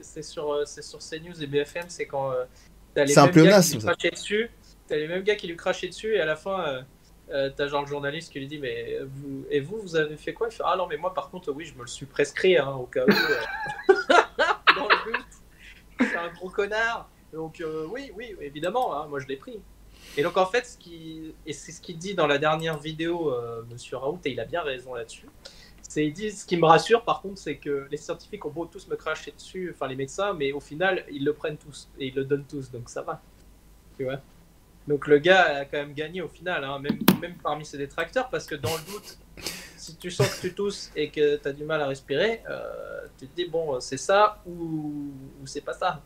c'est sur CNews et BFM, c'est quand t'as les mêmes gars qui lui crachaient dessus et à la fin t'as genre le journaliste qui lui dit mais vous avez fait quoi? Il fait ah non mais moi par contre oui je me le suis prescrit hein, au cas où dans le but. C'est un gros connard. Donc oui, évidemment, hein, moi je l'ai pris. Et donc en fait, c'est ce qu'il dit dans la dernière vidéo, Monsieur Raoult, et il a bien raison là-dessus. Il dit, ce qui me rassure par contre, c'est que les scientifiques ont beau tous me cracher dessus, enfin les médecins, mais au final, ils le prennent tous et ils le donnent tous, donc ça va. Tu vois. Donc le gars a quand même gagné au final, hein, même parmi ses détracteurs, parce que dans le doute, si tu sens que tu tousses et que tu as du mal à respirer, tu te dis bon, c'est ça ou c'est pas ça.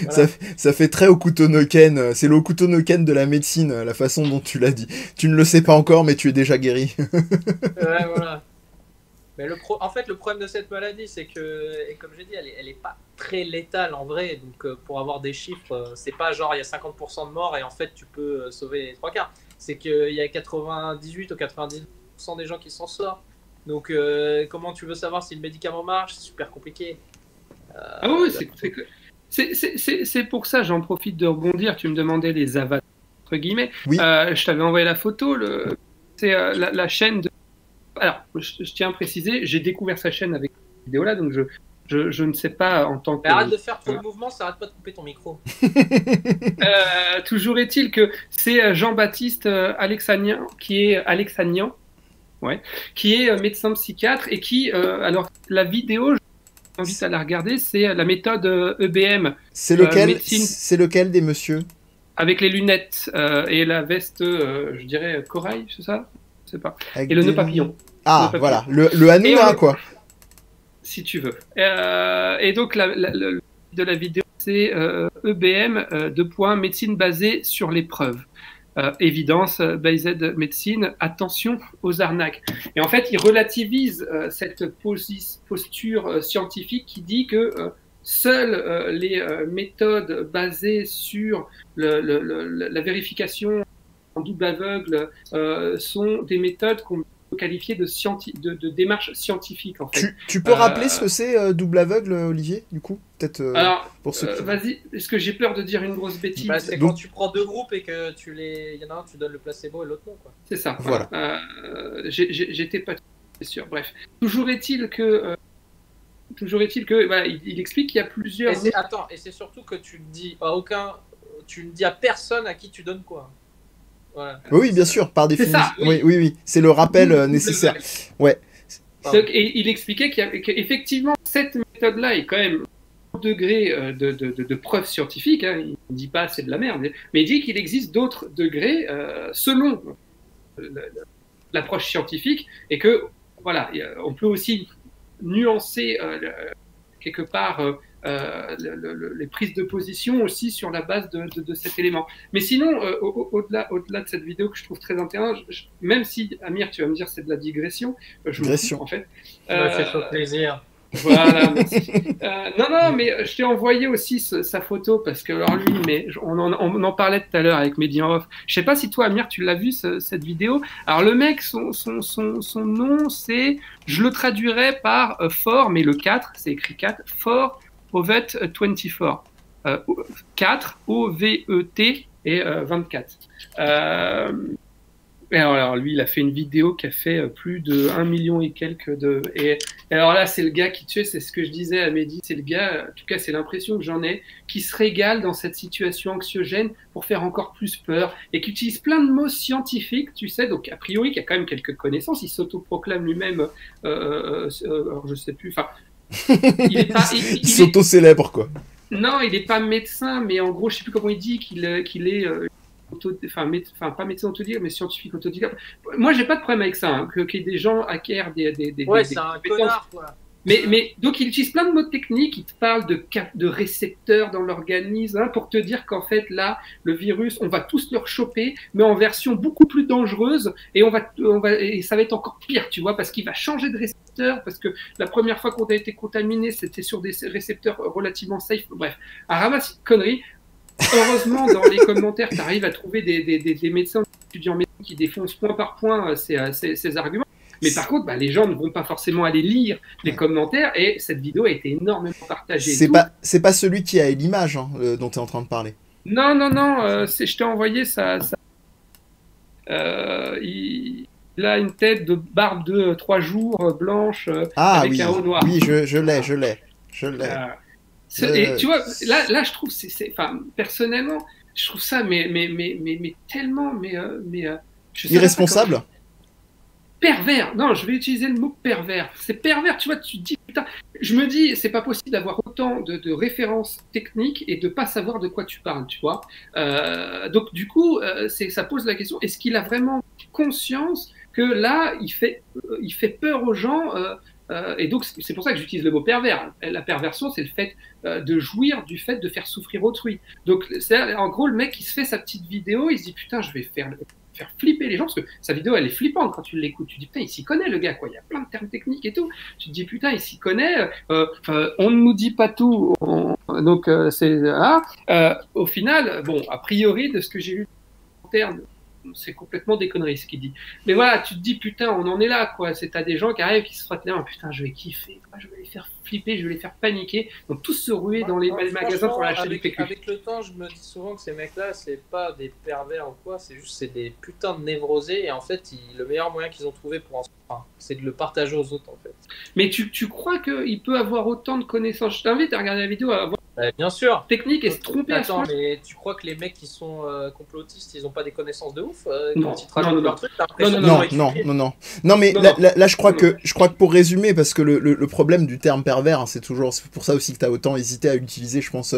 Voilà. Ça fait très Hokuto no Ken, c'est le Hokuto no Ken de la médecine, la façon dont tu l'as dit. Tu ne le sais pas encore, mais tu es déjà guéri. Ouais, voilà. Mais en fait, le problème de cette maladie, c'est que, et comme j'ai dit, elle est pas très létale en vrai. Donc, pour avoir des chiffres, c'est pas genre il y a 50% de morts et en fait, tu peux sauver les 3 quarts. C'est qu'il y a 98 ou 90% des gens qui s'en sortent. Donc, comment tu veux savoir si le médicament marche? C'est super compliqué. Ah oui, c'est pour ça, j'en profite de rebondir. Tu me demandais les avatars, entre guillemets. Oui. Je t'avais envoyé la photo. C'est la chaîne de. Alors, je tiens à préciser, j'ai découvert sa chaîne avec cette vidéo-là, donc je ne sais pas en tant que... Arrête de faire trop de mouvements, ça arrête pas de couper ton micro. Toujours est-il que c'est Jean-Baptiste Alexanian, qui est médecin psychiatre et qui, alors la vidéo, je vous invite à la regarder, c'est la méthode EBM. C'est lequel des messieurs? Avec les lunettes et la veste, je dirais corail, c'est ça? Je sais pas. Et le nœud papillon. Ah, voilà, le Hanouna, quoi. Si tu veux. Et donc, de la vidéo, c'est EBM, médecine basée sur les preuves. Évidence, based médecine, attention aux arnaques. Et en fait, il relativise cette posture scientifique qui dit que seules les méthodes basées sur la vérification en double aveugle sont des méthodes qu'on peut qualifier de démarche scientifique. En fait. Tu peux rappeler ce que c'est double aveugle, Olivier, du coup peut-être pour ceux qui... Vas-y, est-ce que j'ai peur de dire une grosse bêtise? C'est quand tu prends deux groupes et que il y en a un, tu donnes le placebo et l'autre non. C'est ça. Voilà. J'étais pas sûr. Bref. Toujours est-il que voilà, il explique qu'il y a plusieurs... Et c'est surtout que tu ne dis à personne à qui tu donnes quoi. Voilà. Oui, bien sûr, par définition. Oui. C'est le rappel nécessaire. Ouais. Et il expliquait qu'effectivement, cette méthode-là est quand même au degré de preuve scientifique. Hein. Il ne dit pas c'est de la merde, mais il dit qu'il existe d'autres degrés selon l'approche scientifique et que, voilà, on peut aussi nuancer quelque part les prises de position aussi sur la base de cet élément. Mais sinon, au-delà de cette vidéo que je trouve très intéressante, même si, Amir, tu vas me dire c'est de la digression, digression en fait. Ça fait trop plaisir. Voilà, merci. Non, mais je t'ai envoyé aussi sa photo parce que, alors lui, mais on en parlait tout à l'heure avec Mehdi en off. Je sais pas si toi, Amir, tu l'as vu cette vidéo. Alors le mec, son nom, c'est, je le traduirais par fort, mais le 4, c'est écrit 4, fort Ovet 24. 4, O-V-E-T et 24. Et alors lui, il a fait une vidéo qui a fait plus de 1 million et quelques et alors là, c'est le gars qui tue, c'est ce que je disais à Mehdi, c'est le gars, en tout cas c'est l'impression que j'en ai, qui se régale dans cette situation anxiogène pour faire encore plus peur et qui utilise plein de mots scientifiques, tu sais, donc a priori, qui a quand même quelques connaissances, il s'autoproclame lui-même, alors je sais plus, enfin... il s'auto-célèbre, quoi. Non, il n'est pas médecin, mais en gros, je ne sais plus comment il dit qu'il est pas médecin autodidacte, mais scientifique autodidacte. Moi, j'ai pas de problème avec ça, hein, que des gens acquièrent des c'est un connard, quoi. Mais donc, il utilise plein de mots techniques, il te parle de récepteurs dans l'organisme, hein, pour te dire qu'en fait, là, le virus, on va tous le choper, mais en version beaucoup plus dangereuse, et et ça va être encore pire, tu vois, parce qu'il va changer de récepteur, parce que la première fois qu'on a été contaminé, c'était sur des récepteurs relativement safe. Bref, un ramassis de conneries. Heureusement, dans les commentaires, tu arrives à trouver des médecins, des étudiants médecins qui défoncent point par point ces arguments. Mais par contre, les gens ne vont pas forcément aller lire les commentaires et cette vidéo a été énormément partagée. C'est pas celui qui a l'image dont tu es en train de parler. Non, je t'ai envoyé ça. Il a une tête de barbe de 3 jours, blanche, avec un haut noir. Oui, je l'ai. Et tu vois, là, je trouve, personnellement, je trouve ça, mais tellement, je sais irresponsable. Pervers. Non, je vais utiliser le mot pervers. C'est pervers, tu vois, tu te dis, putain, je me dis, c'est pas possible d'avoir autant de références techniques et de pas savoir de quoi tu parles, tu vois. Donc, du coup, ça pose la question, est-ce qu'il a vraiment conscience que là, il fait peur aux gens et donc, c'est pour ça que j'utilise le mot pervers. La perversion, c'est le fait de jouir du fait de faire souffrir autrui. Donc, en gros, le mec, il se fait sa petite vidéo, il se dit, putain, je vais faire flipper les gens, parce que sa vidéo, elle est flippante quand tu l'écoutes. Tu te dis, putain, il s'y connaît, le gars, quoi. Il y a plein de termes techniques et tout. Tu te dis, putain, il s'y connaît. On ne nous dit pas tout. Donc, au final, bon, a priori, de ce que j'ai lu en termes, c'est complètement des conneries ce qu'il dit. Mais voilà, tu te dis, putain, on en est là, quoi. T'as des gens qui arrivent, qui se frottent là, putain, je vais kiffer, je vais les faire flipper, je vais les faire paniquer. Donc tous se ruer dans les magasins pour acheter du PQ. Avec le temps, je me dis souvent que ces mecs-là, c'est pas des pervers ou quoi, c'est des putains de névrosés. Et en fait, le meilleur moyen qu'ils ont trouvé pour en sortir, c'est de le partager aux autres, en fait. Mais tu crois qu'il peut avoir autant de connaissances? Je t'invite à regarder la vidéo, à voir. Bien sûr. Technique et se tromper. Attends, mais tu crois que les mecs qui sont complotistes, ils ont pas des connaissances de ouf non. Quand ils traduisent leur truc, non, mais là, je crois que pour résumer, parce que le problème du terme pervers, hein, c'est pour ça aussi que tu as autant hésité à l'utiliser, je pense,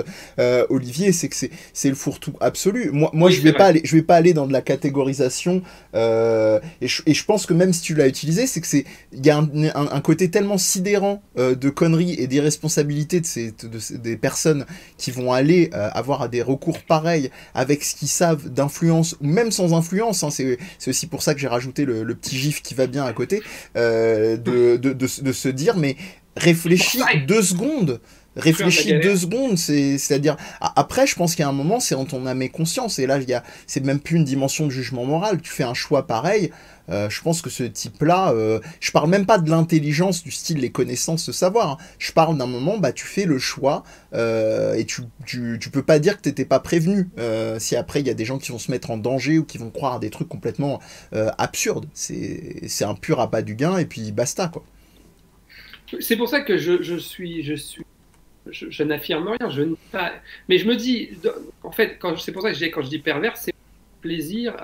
Olivier, c'est que c'est le fourre-tout absolu. Moi, oui, je vais pas aller dans de la catégorisation, et je pense que même si tu l'as utilisé, c'est que il y a un côté tellement sidérant de conneries et d'irresponsabilité des personnes personnes qui vont aller avoir des recours pareils avec ce qu'ils savent d'influence, ou même sans influence, hein, c'est aussi pour ça que j'ai rajouté le petit gif qui va bien à côté, de se dire, mais réfléchis 2 secondes. Réfléchis 2 secondes, c'est-à-dire... Après, je pense qu'il y a un moment, c'est en ton âme et conscience, et là, c'est même plus une dimension de jugement moral. Tu fais un choix pareil, je pense que ce type-là... je parle même pas de l'intelligence, du style, les connaissances, le savoir. Hein. Je parle d'un moment, tu fais le choix, et tu peux pas dire que t'étais pas prévenu. Si après, il y a des gens qui vont se mettre en danger, ou qui vont croire à des trucs complètement absurdes. C'est un pur appât du gain, et puis basta, quoi. C'est pour ça que je n'affirme rien, mais je me dis, en fait, c'est pour ça que quand je dis pervers, c'est plaisir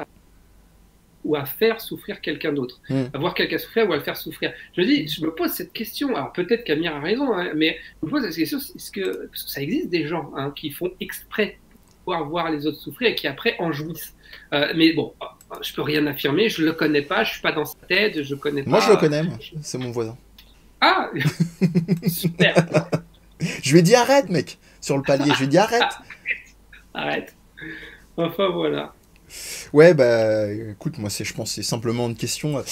ou à faire souffrir quelqu'un d'autre, à voir quelqu'un souffrir ou à le faire souffrir. Je me pose cette question, alors peut-être qu'Amir a raison, hein, mais je me pose cette question, parce que ça existe des gens qui font exprès pour pouvoir voir les autres souffrir et qui après en jouissent. Mais bon, je peux rien affirmer, je le connais pas, je suis pas dans sa tête, je connais pas. Moi je le connais, c'est mon voisin. Ah super. Je lui ai dit arrête, mec, sur le palier. Je lui ai dit arrête. Arrête. Enfin, voilà. Ouais, écoute, moi, je pense que c'est simplement une question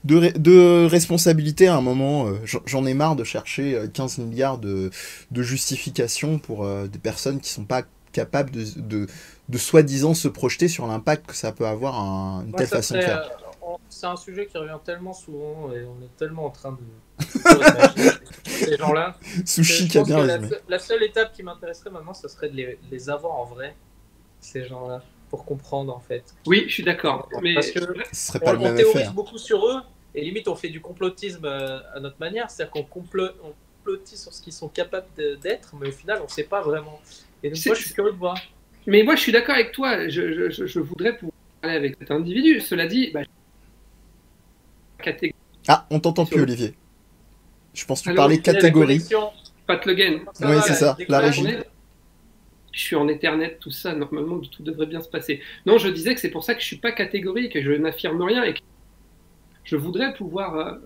de responsabilité à un moment. J'en ai marre de chercher 15 milliards de justifications pour des personnes qui sont pas capables de soi-disant se projeter sur l'impact que ça peut avoir une telle façon de faire. C'est un sujet qui revient tellement souvent et on est tellement en train de ces gens-là. Sushi qui a bien résumé. La seule étape qui m'intéresserait maintenant, ce serait de les avoir en vrai, ces gens-là, pour comprendre en fait. Oui, je suis d'accord. Mais parce que ce serait pas le même on théorise effet. beaucoup sur eux et limite on fait du complotisme à notre manière, c'est-à-dire qu'on complotise sur ce qu'ils sont capables d'être, mais au final on ne sait pas vraiment. Et donc moi je suis curieux de voir. Mais moi je suis d'accord avec toi. Je voudrais pouvoir parler avec cet individu. Cela dit, catégorie. Ah, on t'entend plus, Olivier. Je pense que tu parlais catégorie. Pat Le Guen. Oui, c'est ça, la régie. Je suis en Ethernet, tout ça, normalement, tout devrait bien se passer. Non, je disais que c'est pour ça que je ne suis pas catégorique, que je n'affirme rien et que je voudrais pouvoir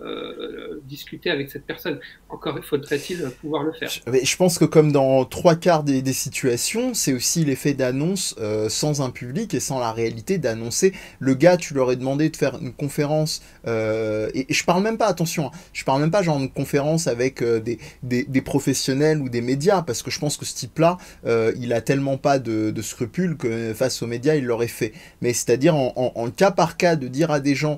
discuter avec cette personne. Encore faudrait-il pouvoir le faire. Je pense que comme dans 3/4 des situations, c'est aussi l'effet d'annonce sans un public et sans la réalité d'annoncer. Le gars, tu leur as demandé de faire une conférence, et je parle même pas, attention, hein, je parle même pas genre une conférence avec des professionnels ou des médias, parce que je pense que ce type-là, il a tellement pas de scrupules que face aux médias, il l'aurait fait. Mais c'est-à-dire en cas par cas de dire à des gens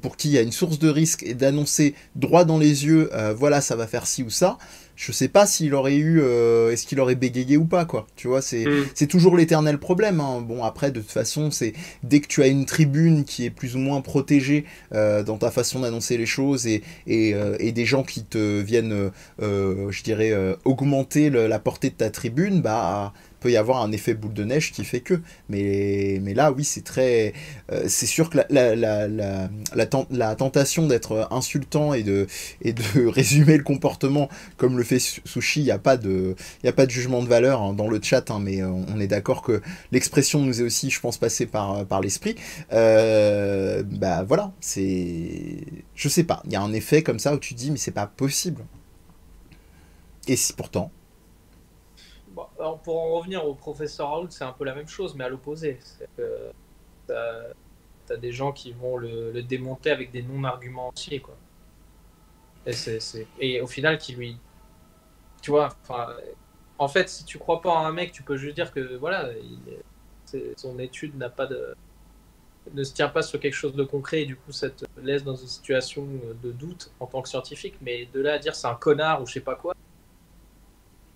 pour qui il y a une source de risque et d'annoncer droit dans les yeux, voilà, ça va faire ci ou ça, je sais pas s'il aurait eu, est-ce qu'il aurait bégayé ou pas, quoi. Tu vois, c'est toujours l'éternel problème. Hein. Bon, après, de toute façon, c'est dès que tu as une tribune qui est plus ou moins protégée dans ta façon d'annoncer les choses et des gens qui te viennent, je dirais, augmenter la portée de ta tribune, peut y avoir un effet boule de neige qui fait que. Mais là, oui, c'est très... c'est sûr que la tentation d'être insultant et de résumer le comportement comme le fait Sushi, il n'y a pas de jugement de valeur hein, dans le chat, hein, mais on est d'accord que l'expression nous est aussi, je pense, passée par l'esprit. Voilà, c'est... Je sais pas, il y a un effet comme ça où tu te dis, mais c'est pas possible. Et si pourtant... Bon, alors pour en revenir au professeur Raoult, c'est un peu la même chose, mais à l'opposé. T'as des gens qui vont le démonter avec des non-arguments entiers, quoi. Et au final, qui lui... Tu vois, en fait, si tu crois pas en un mec, tu peux juste dire que, voilà, son étude ne se tient pas sur quelque chose de concret, et du coup, ça te laisse dans une situation de doute en tant que scientifique, mais de là à dire c'est un connard ou je sais pas quoi.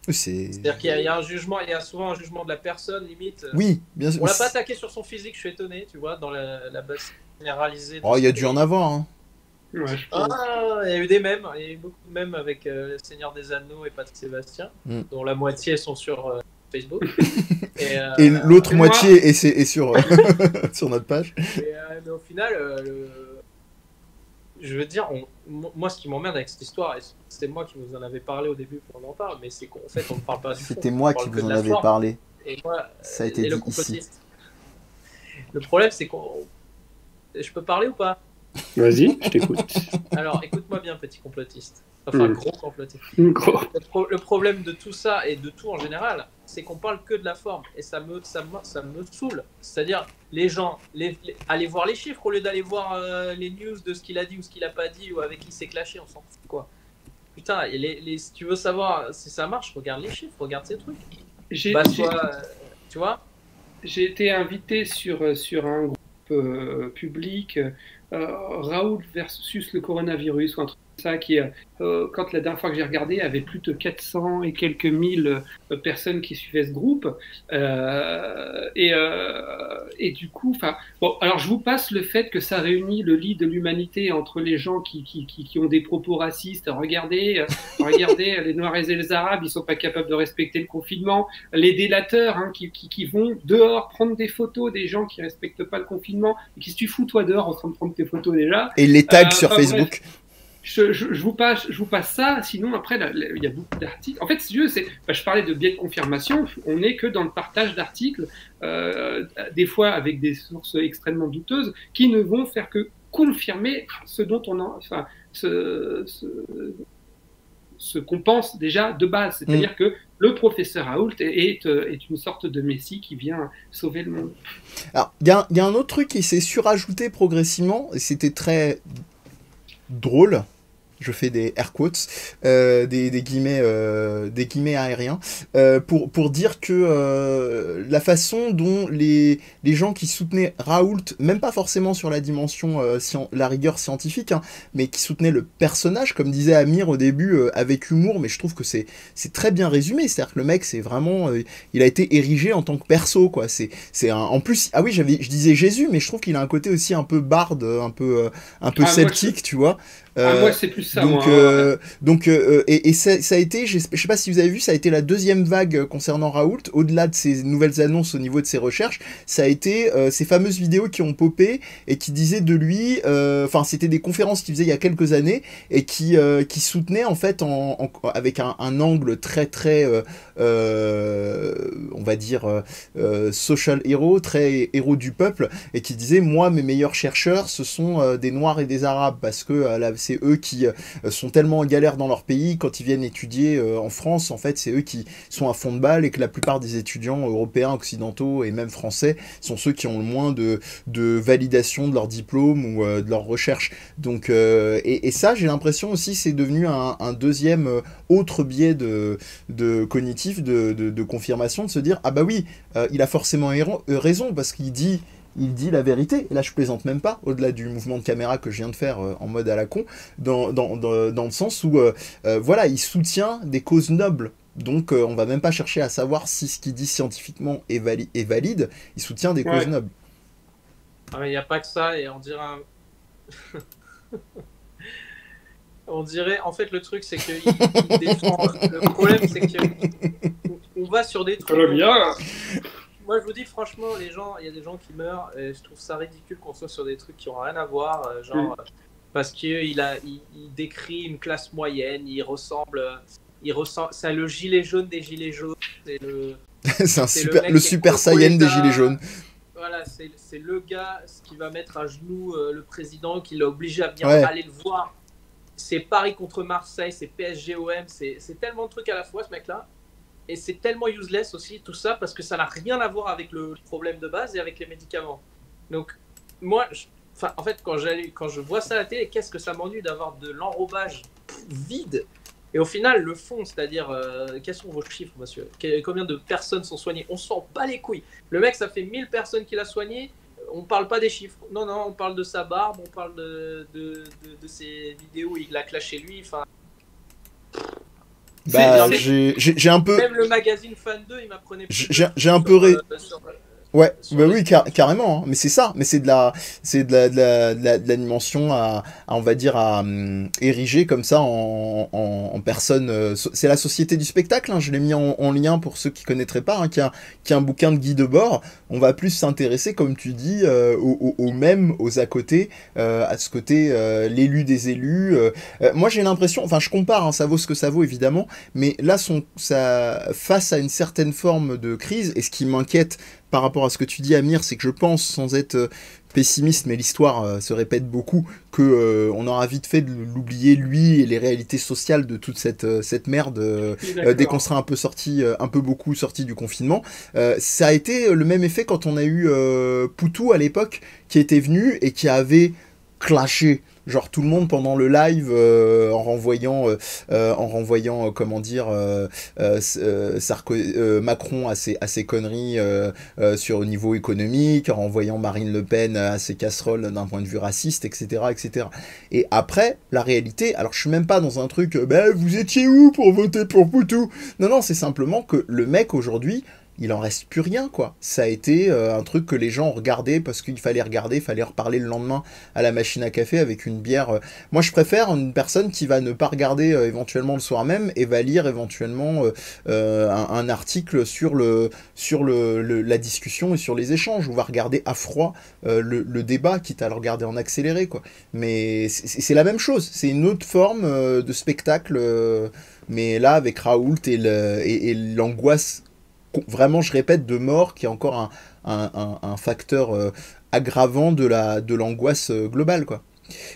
C'est-à-dire qu'il y a un jugement, il y a souvent un jugement de la personne, limite. Oui, bien sûr. On l'a pas attaqué sur son physique, je suis étonné, tu vois, dans la base généralisée. Oh, il y a dû en avoir, hein. Ouais, il y a eu des mèmes, il y a eu beaucoup de mèmes avec le Seigneur des Anneaux et Patrick Sébastien, dont la moitié sont sur Facebook. Et l'autre moitié est sur, sur notre page. Mais au final, je veux dire, moi ce qui m'emmerde avec cette histoire, et c'est moi qui vous en avais parlé au début pour en parler, mais c'est qu'en fait on ne parle pas du fond. C'était moi qui vous en avais parlé. Et moi, ça a été dit ici. Le problème c'est qu'on... Je peux parler ou pas? Vas-y, je t'écoute. Alors, écoute-moi bien, petit complotiste. Enfin, gros complotiste. Gros. Le problème de tout ça et de tout en général, c'est qu'on parle que de la forme. Et ça me saoule. C'est-à-dire, les gens, aller voir les chiffres au lieu d'aller voir les news de ce qu'il a dit ou ce qu'il a pas dit ou avec qui s'est clashé, on s'en fout, quoi. Putain, si tu veux savoir si ça marche, regarde les chiffres, regarde ces trucs. Tu vois, j'ai été invité sur un groupe public, Raoult versus le coronavirus, ou un truc comme ça, qui, quand la dernière fois que j'ai regardé, avait plus de 400 et quelques mille personnes qui suivaient ce groupe. Et du coup, bon, alors je vous passe le fait que ça réunit le lit de l'humanité entre les gens qui ont des propos racistes. Regardez, les Noirs et les Arabes, ils sont pas capables de respecter le confinement. Les délateurs, hein, qui vont dehors prendre des photos des gens qui respectent pas le confinement. Qu'est-ce que tu fous toi dehors en train de prendre tes photos déjà? Et les tags sur Facebook. Bref. Je vous passe ça, sinon après il y a beaucoup d'articles. En fait, si je parlais de biais de confirmation, on n'est que dans le partage d'articles, des fois avec des sources extrêmement douteuses, qui ne vont faire que confirmer ce dont ce qu'on pense déjà de base. C'est-à-dire que le professeur Raoult est une sorte de messie qui vient sauver le monde. Alors, il y a un autre truc qui s'est surajouté progressivement, et c'était très drôle. Je fais des air quotes, des guillemets aériens, pour dire que la façon dont les gens qui soutenaient Raoult, même pas forcément sur la dimension, la rigueur scientifique, hein, mais qui soutenaient le personnage, comme disait Amir au début, avec humour, mais je trouve que c'est très bien résumé, c'est-à-dire que le mec, c'est vraiment, il a été érigé en tant que perso, quoi. En plus, ah oui, je disais Jésus, mais je trouve qu'il a un côté aussi un peu barde, un peu celtique, tu vois. Moi, c'est plus ça. Et ça a été, je sais pas si vous avez vu, ça a été la deuxième vague concernant Raoult, au-delà de ses nouvelles annonces au niveau de ses recherches, ça a été ces fameuses vidéos qui ont popé et qui disaient de lui, c'était des conférences qu'il faisait il y a quelques années et qui soutenaient en fait avec un angle très très, on va dire, social hero, très héros du peuple, et qui disait, moi mes meilleurs chercheurs ce sont des Noirs et des Arabes, parce que c'est eux qui sont tellement en galère dans leur pays, quand ils viennent étudier en France, en fait, c'est eux qui sont à fond de balle, et que la plupart des étudiants européens, occidentaux et même français sont ceux qui ont le moins de validation de leur diplôme ou de leur recherche. Donc, et ça, j'ai l'impression aussi, c'est devenu un deuxième autre biais de cognitif, de confirmation, de se dire, ah bah oui, il a forcément raison, parce qu'il dit la vérité. Et là, je plaisante même pas, au-delà du mouvement de caméra que je viens de faire en mode à la con, dans le sens où, voilà, il soutient des causes nobles. Donc, on va même pas chercher à savoir si ce qu'il dit scientifiquement est valide. Il soutient des causes nobles. Ah, mais il n'y a pas que ça, et on dirait on dirait, en fait, le truc, c'est qu'il défend... Le problème, c'est qu'on va sur des trucs... Moi, je vous dis, franchement, les gens, il y a des gens qui meurent, et je trouve ça ridicule qu'on soit sur des trucs qui n'ont rien à voir, parce qu'il décrit une classe moyenne, il ressemble, c'est le gilet jaune des gilets jaunes, c'est le super saiyan des gilets jaunes. Voilà, c'est le gars qui va mettre à genoux le président, qui l'a obligé à venir aller le voir. C'est Paris contre Marseille, c'est PSG-OM, c'est tellement de trucs à la fois, ce mec-là. Et c'est tellement useless aussi, tout ça, parce que ça n'a rien à voir avec le problème de base et avec les médicaments. Donc, moi, en fait, quand je vois ça à la télé, qu'est-ce que ça m'ennuie d'avoir de l'enrobage vide. Et au final, le fond, c'est-à-dire, quels sont vos chiffres, monsieur? Combien de personnes sont soignées? On s'en bat les couilles. Le mec, ça fait 1000 personnes qu'il a soigné. On parle pas des chiffres. Non, on parle de sa barbe, on parle de ses vidéos où il a clashé lui. Enfin. Bah, j'ai un peu. Même le magazine Fan 2, il m'apprenait. J'ai un peu. Ouais, bah oui, carrément, hein. Mais c'est ça, mais c'est de l'animation à on va dire, à ériger comme ça en personne. C'est la Société du spectacle, hein, je l'ai mis en lien pour ceux qui connaîtraient pas, hein, qui a un bouquin de Guy Debord. On va plus s'intéresser, comme tu dis, aux mêmes, aux à côté, à ce côté l'élu des élus. Moi j'ai l'impression, enfin je compare, hein, ça vaut ce que ça vaut évidemment, mais là face à une certaine forme de crise, et ce qui m'inquiète par rapport à ce que tu dis, Amir, c'est que je pense, sans être pessimiste, mais l'histoire se répète beaucoup, que on aura vite fait de l'oublier, lui, et les réalités sociales de toute cette merde, dès qu'on sera un peu beaucoup sorti du confinement. Ça a été le même effet quand on a eu Poutou à l'époque, qui était venu et qui avait clashé genre tout le monde pendant le live en renvoyant comment dire Macron à ses conneries sur le niveau économique, en renvoyant Marine Le Pen à ses casseroles d'un point de vue raciste, etc. Et après, la réalité, alors je suis même pas dans un truc vous étiez où pour voter pour Poutou? Non, c'est simplement que le mec aujourd'hui, il en reste plus rien, quoi. Ça a été un truc que les gens regardaient parce qu'il fallait regarder, il fallait reparler le lendemain à la machine à café avec une bière. Moi, je préfère une personne qui va ne pas regarder éventuellement le soir même et va lire éventuellement un article sur la discussion et sur les échanges, ou va regarder à froid le débat, quitte à le regarder en accéléré, quoi. Mais c'est la même chose, c'est une autre forme de spectacle, mais là, avec Raoult et l'angoisse, vraiment, je répète, de mort, qui est encore un facteur aggravant de l'angoisse globale, quoi.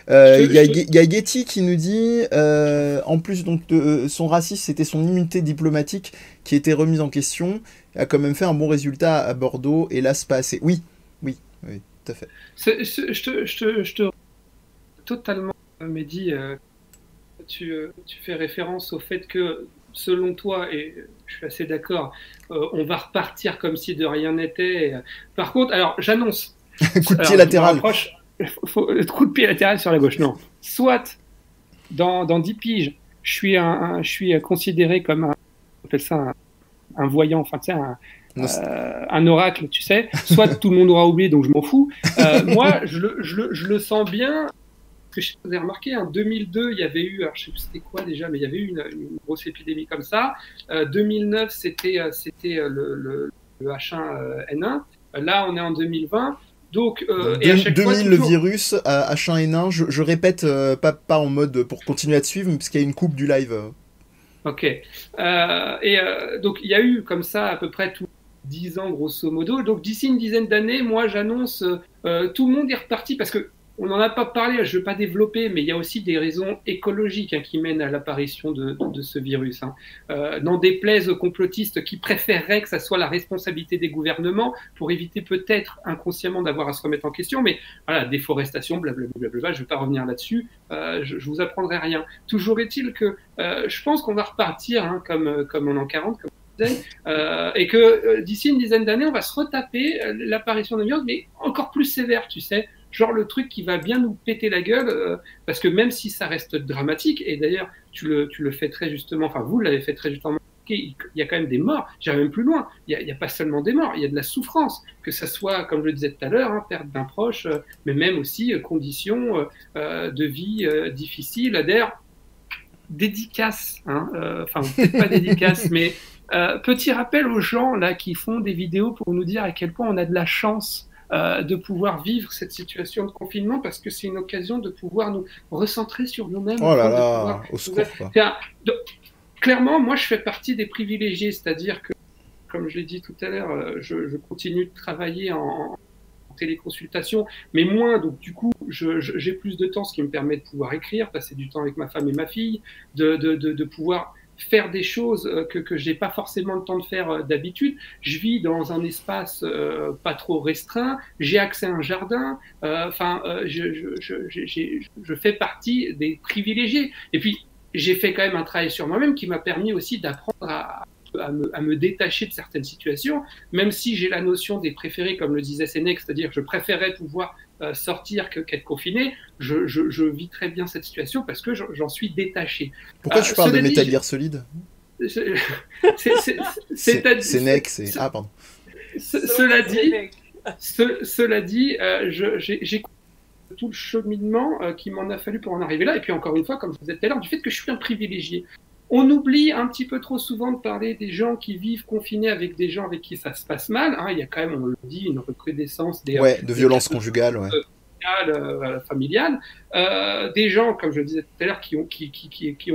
Il y a Getty qui nous dit en plus donc de son racisme, c'était son immunité diplomatique qui était remise en question, a quand même fait un bon résultat à Bordeaux, hélas pas assez. Oui, tout à fait. Je te totalement, Mehdi, tu fais référence au fait que selon toi, et je suis assez d'accord, on va repartir comme si de rien n'était. Suis Par contre, alors j'annonce. Coup de pied latéral. Coup de pied latéral sur la gauche, non. Soit dans 10 piges, je suis considéré comme on appelle ça un voyant, enfin tu sais, un oracle, tu sais. Soit tout le monde aura oublié, donc je m'en fous. Moi, je le sens bien. Que vous avez remarqué, en 2002, il y avait eu, alors je sais plus c'était quoi déjà, mais il y avait eu une grosse épidémie comme ça. 2009, c'était le H1N1. Là, on est en 2020. Donc, et à chaque 2000, fois, toujours... le virus, H1N1, je répète, pas en mode pour continuer à te suivre, mais parce qu'il y a une coupe du live. Ok. Donc, il y a eu comme ça à peu près tous 10 ans, grosso modo. Donc, d'ici une dizaine d'années, moi, j'annonce, tout le monde est reparti parce que on n'en a pas parlé, je ne veux pas développer, mais il y a aussi des raisons écologiques qui mènent à l'apparition de ce virus. N'en déplaise aux complotistes qui préféreraient que ça soit la responsabilité des gouvernements pour éviter peut-être inconsciemment d'avoir à se remettre en question. Mais voilà, déforestation, blablabla, je ne vais pas revenir là-dessus, je ne vous apprendrai rien. Toujours est-il que je pense qu'on va repartir comme en l'an 40, comme et que d'ici une dizaine d'années, on va se retaper l'apparition d'un virus, mais encore plus sévère, tu sais. Genre le truc qui va bien nous péter la gueule, parce que même si ça reste dramatique, et d'ailleurs tu le fais très justement, enfin vous l'avez fait très justement, il y a quand même des morts, j'irai même plus loin, il y a pas seulement des morts, il y a de la souffrance, que ça soit, comme je le disais tout à l'heure, perte d'un proche, mais même aussi conditions de vie difficiles. D'ailleurs, dédicace, enfin peut-être pas dédicace, mais petit rappel aux gens là qui font des vidéos pour nous dire à quel point on a de la chance de pouvoir vivre cette situation de confinement, parce que c'est une occasion de pouvoir nous recentrer sur nous-mêmes. Oh là là, au secours, quoi. Clairement, moi, je fais partie des privilégiés, c'est-à-dire que, comme je l'ai dit tout à l'heure, je continue de travailler en téléconsultation, mais moins, donc du coup, j'ai plus de temps, ce qui me permet de pouvoir écrire, passer du temps avec ma femme et ma fille, de pouvoir faire des choses que j'ai pas forcément le temps de faire d'habitude. Je vis dans un espace pas trop restreint, j'ai accès à un jardin, je fais partie des privilégiés. Et puis, j'ai fait quand même un travail sur moi-même qui m'a permis aussi d'apprendre à me détacher de certaines situations, même si j'ai la notion des préférés, comme le disait Sénèque, c'est-à-dire que je préférais pouvoir sortir qu'être confiné. Je vis très bien cette situation parce que j'en suis détaché. Pourquoi tu parles de Metal Gear Solid? Sénèque, c'est... Ah, pardon. Cela dit, j'ai tout le cheminement qui m'en a fallu pour en arriver là. Et puis encore une fois, comme je vous disais tout à l'heure, du fait que je suis un privilégié. On oublie un petit peu trop souvent de parler des gens qui vivent confinés avec des gens avec qui ça se passe mal. Il y a quand même, on le dit, une recrudescence de violences conjugales, familiales, des gens, comme je le disais tout à l'heure, qui ont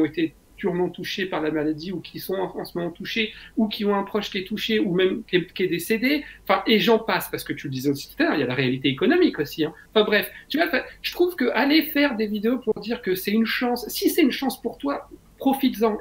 été durement touchés par la maladie ou qui sont en ce moment touchés ou qui ont un proche qui est touché ou même qui est décédé. Enfin, et j'en passe, parce que tu le disais aussi tout à l'heure, il y a la réalité économique aussi. Hein. Enfin bref, tu vois, je trouve que aller faire des vidéos pour dire que c'est une chance, si c'est une chance pour toi, profites-en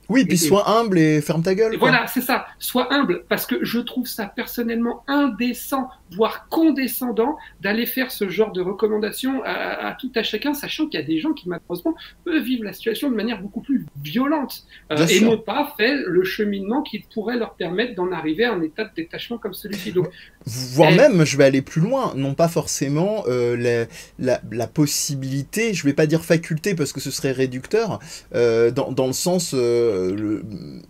oui, puis sois humble et ferme ta gueule. Voilà, c'est ça. Sois humble, parce que je trouve ça personnellement indécent, voire condescendant, d'aller faire ce genre de recommandations à tout à chacun, sachant qu'il y a des gens qui, malheureusement, peuvent vivre la situation de manière beaucoup plus violente et n'ont pas fait le cheminement qui pourrait leur permettre d'en arriver à un état de détachement comme celui-ci. Donc, voire même, je vais aller plus loin, non pas forcément la possibilité, je vais pas dire faculté parce que ce serait réducteur, dans le sens...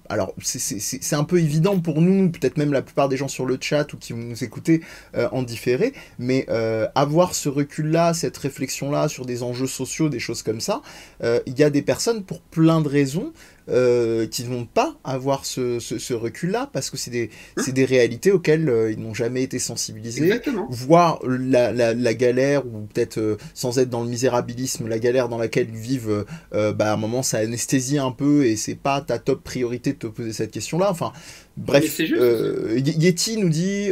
alors, c'est un peu évident pour nous, peut-être même la plupart des gens sur le chat ou qui vont nous écouter en différé, mais avoir ce recul-là, cette réflexion-là sur des enjeux sociaux, des choses comme ça, il y a des personnes pour plein de raisons qui ne vont pas avoir ce recul-là, parce que c'est des réalités auxquelles ils n'ont jamais été sensibilisés. Exactement. Voir la galère, ou peut-être sans être dans le misérabilisme, la galère dans laquelle ils vivent, à un moment ça anesthésie un peu, et c'est pas ta top priorité de te poser cette question-là. Enfin, bref, Yeti nous dit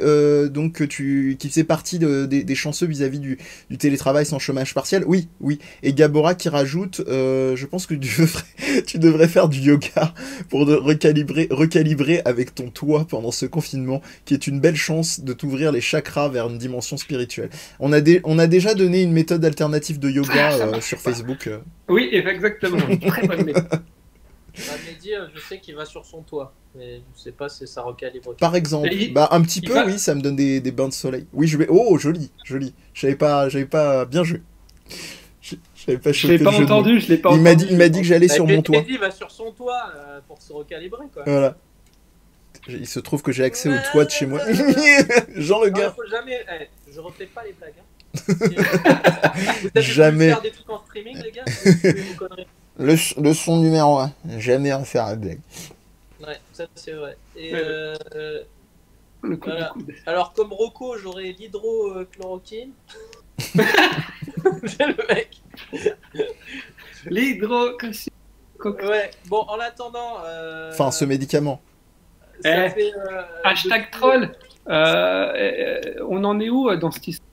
donc qu'il faisait partie des chanceux vis-à-vis du télétravail sans chômage partiel. Oui. Et Gabora qui rajoute, je pense que tu devrais faire du yoga pour recalibrer avec ton toit pendant ce confinement, qui est une belle chance de t'ouvrir les chakras vers une dimension spirituelle. On a déjà donné une méthode alternative de yoga sur Facebook. Oui, exactement. Très bonne méthode. Mehdi, je sais qu'il va sur son toit, mais je sais pas si ça recalibre. Par exemple, un petit peu, oui, ça me donne des bains de soleil. Oui, je vais. Oh, joli. J'avais pas bien joué. Je l'ai pas entendu, Il m'a dit que j'allais sur mon toit. Mehdi va sur son toit pour se recalibrer, quoi. Voilà. Il se trouve que j'ai accès au toit de chez moi. Jean le gars. Faut jamais. Je refais pas les blagues. Hein. Vous jamais. Faire des trucs en streaming, les gars. Le son numéro 1. Jamais refaire la blague. Ouais, ça c'est vrai. Et voilà. Alors comme Rocco, j'aurais l'hydrochloroquine. Le mec. Ouais. Bon, en attendant. Enfin, ce médicament. Hashtag troll. On en est où dans cette histoire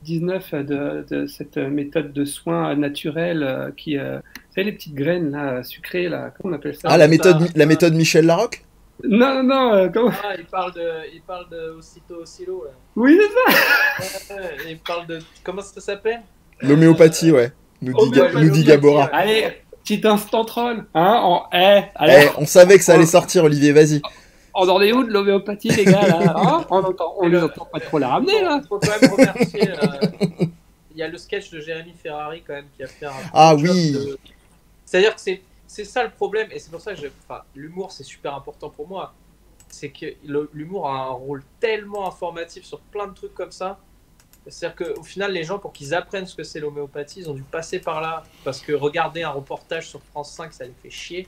19 de cette méthode de soins naturels qui, vous savez, les petites graines là, sucrées là, comment on appelle ça? Ah, la méthode Michel Larocque? Non, comment? Ah, il parle de Osito. Là. Oui, c'est ça. Il parle de, comment ça s'appelle? L'homéopathie, ouais. Nous dit Gabora. Allez, petit instant troll. Hein, allez. On savait que ça allait sortir, Olivier, vas-y. On en est où de l'homéopathie, les gars, là, hein? On les entend pas trop la ramener, là. Il faut quand même remercier. Il y a le sketch de Jérémy Ferrari, quand même, qui a fait un. Ah oui. C'est-à-dire que c'est ça le problème, et c'est pour ça que l'humour, c'est super important pour moi. C'est que l'humour a un rôle tellement informatif sur plein de trucs comme ça. C'est-à-dire qu'au final, les gens, pour qu'ils apprennent ce que c'est l'homéopathie, ils ont dû passer par là. Parce que regarder un reportage sur France 5, ça les fait chier.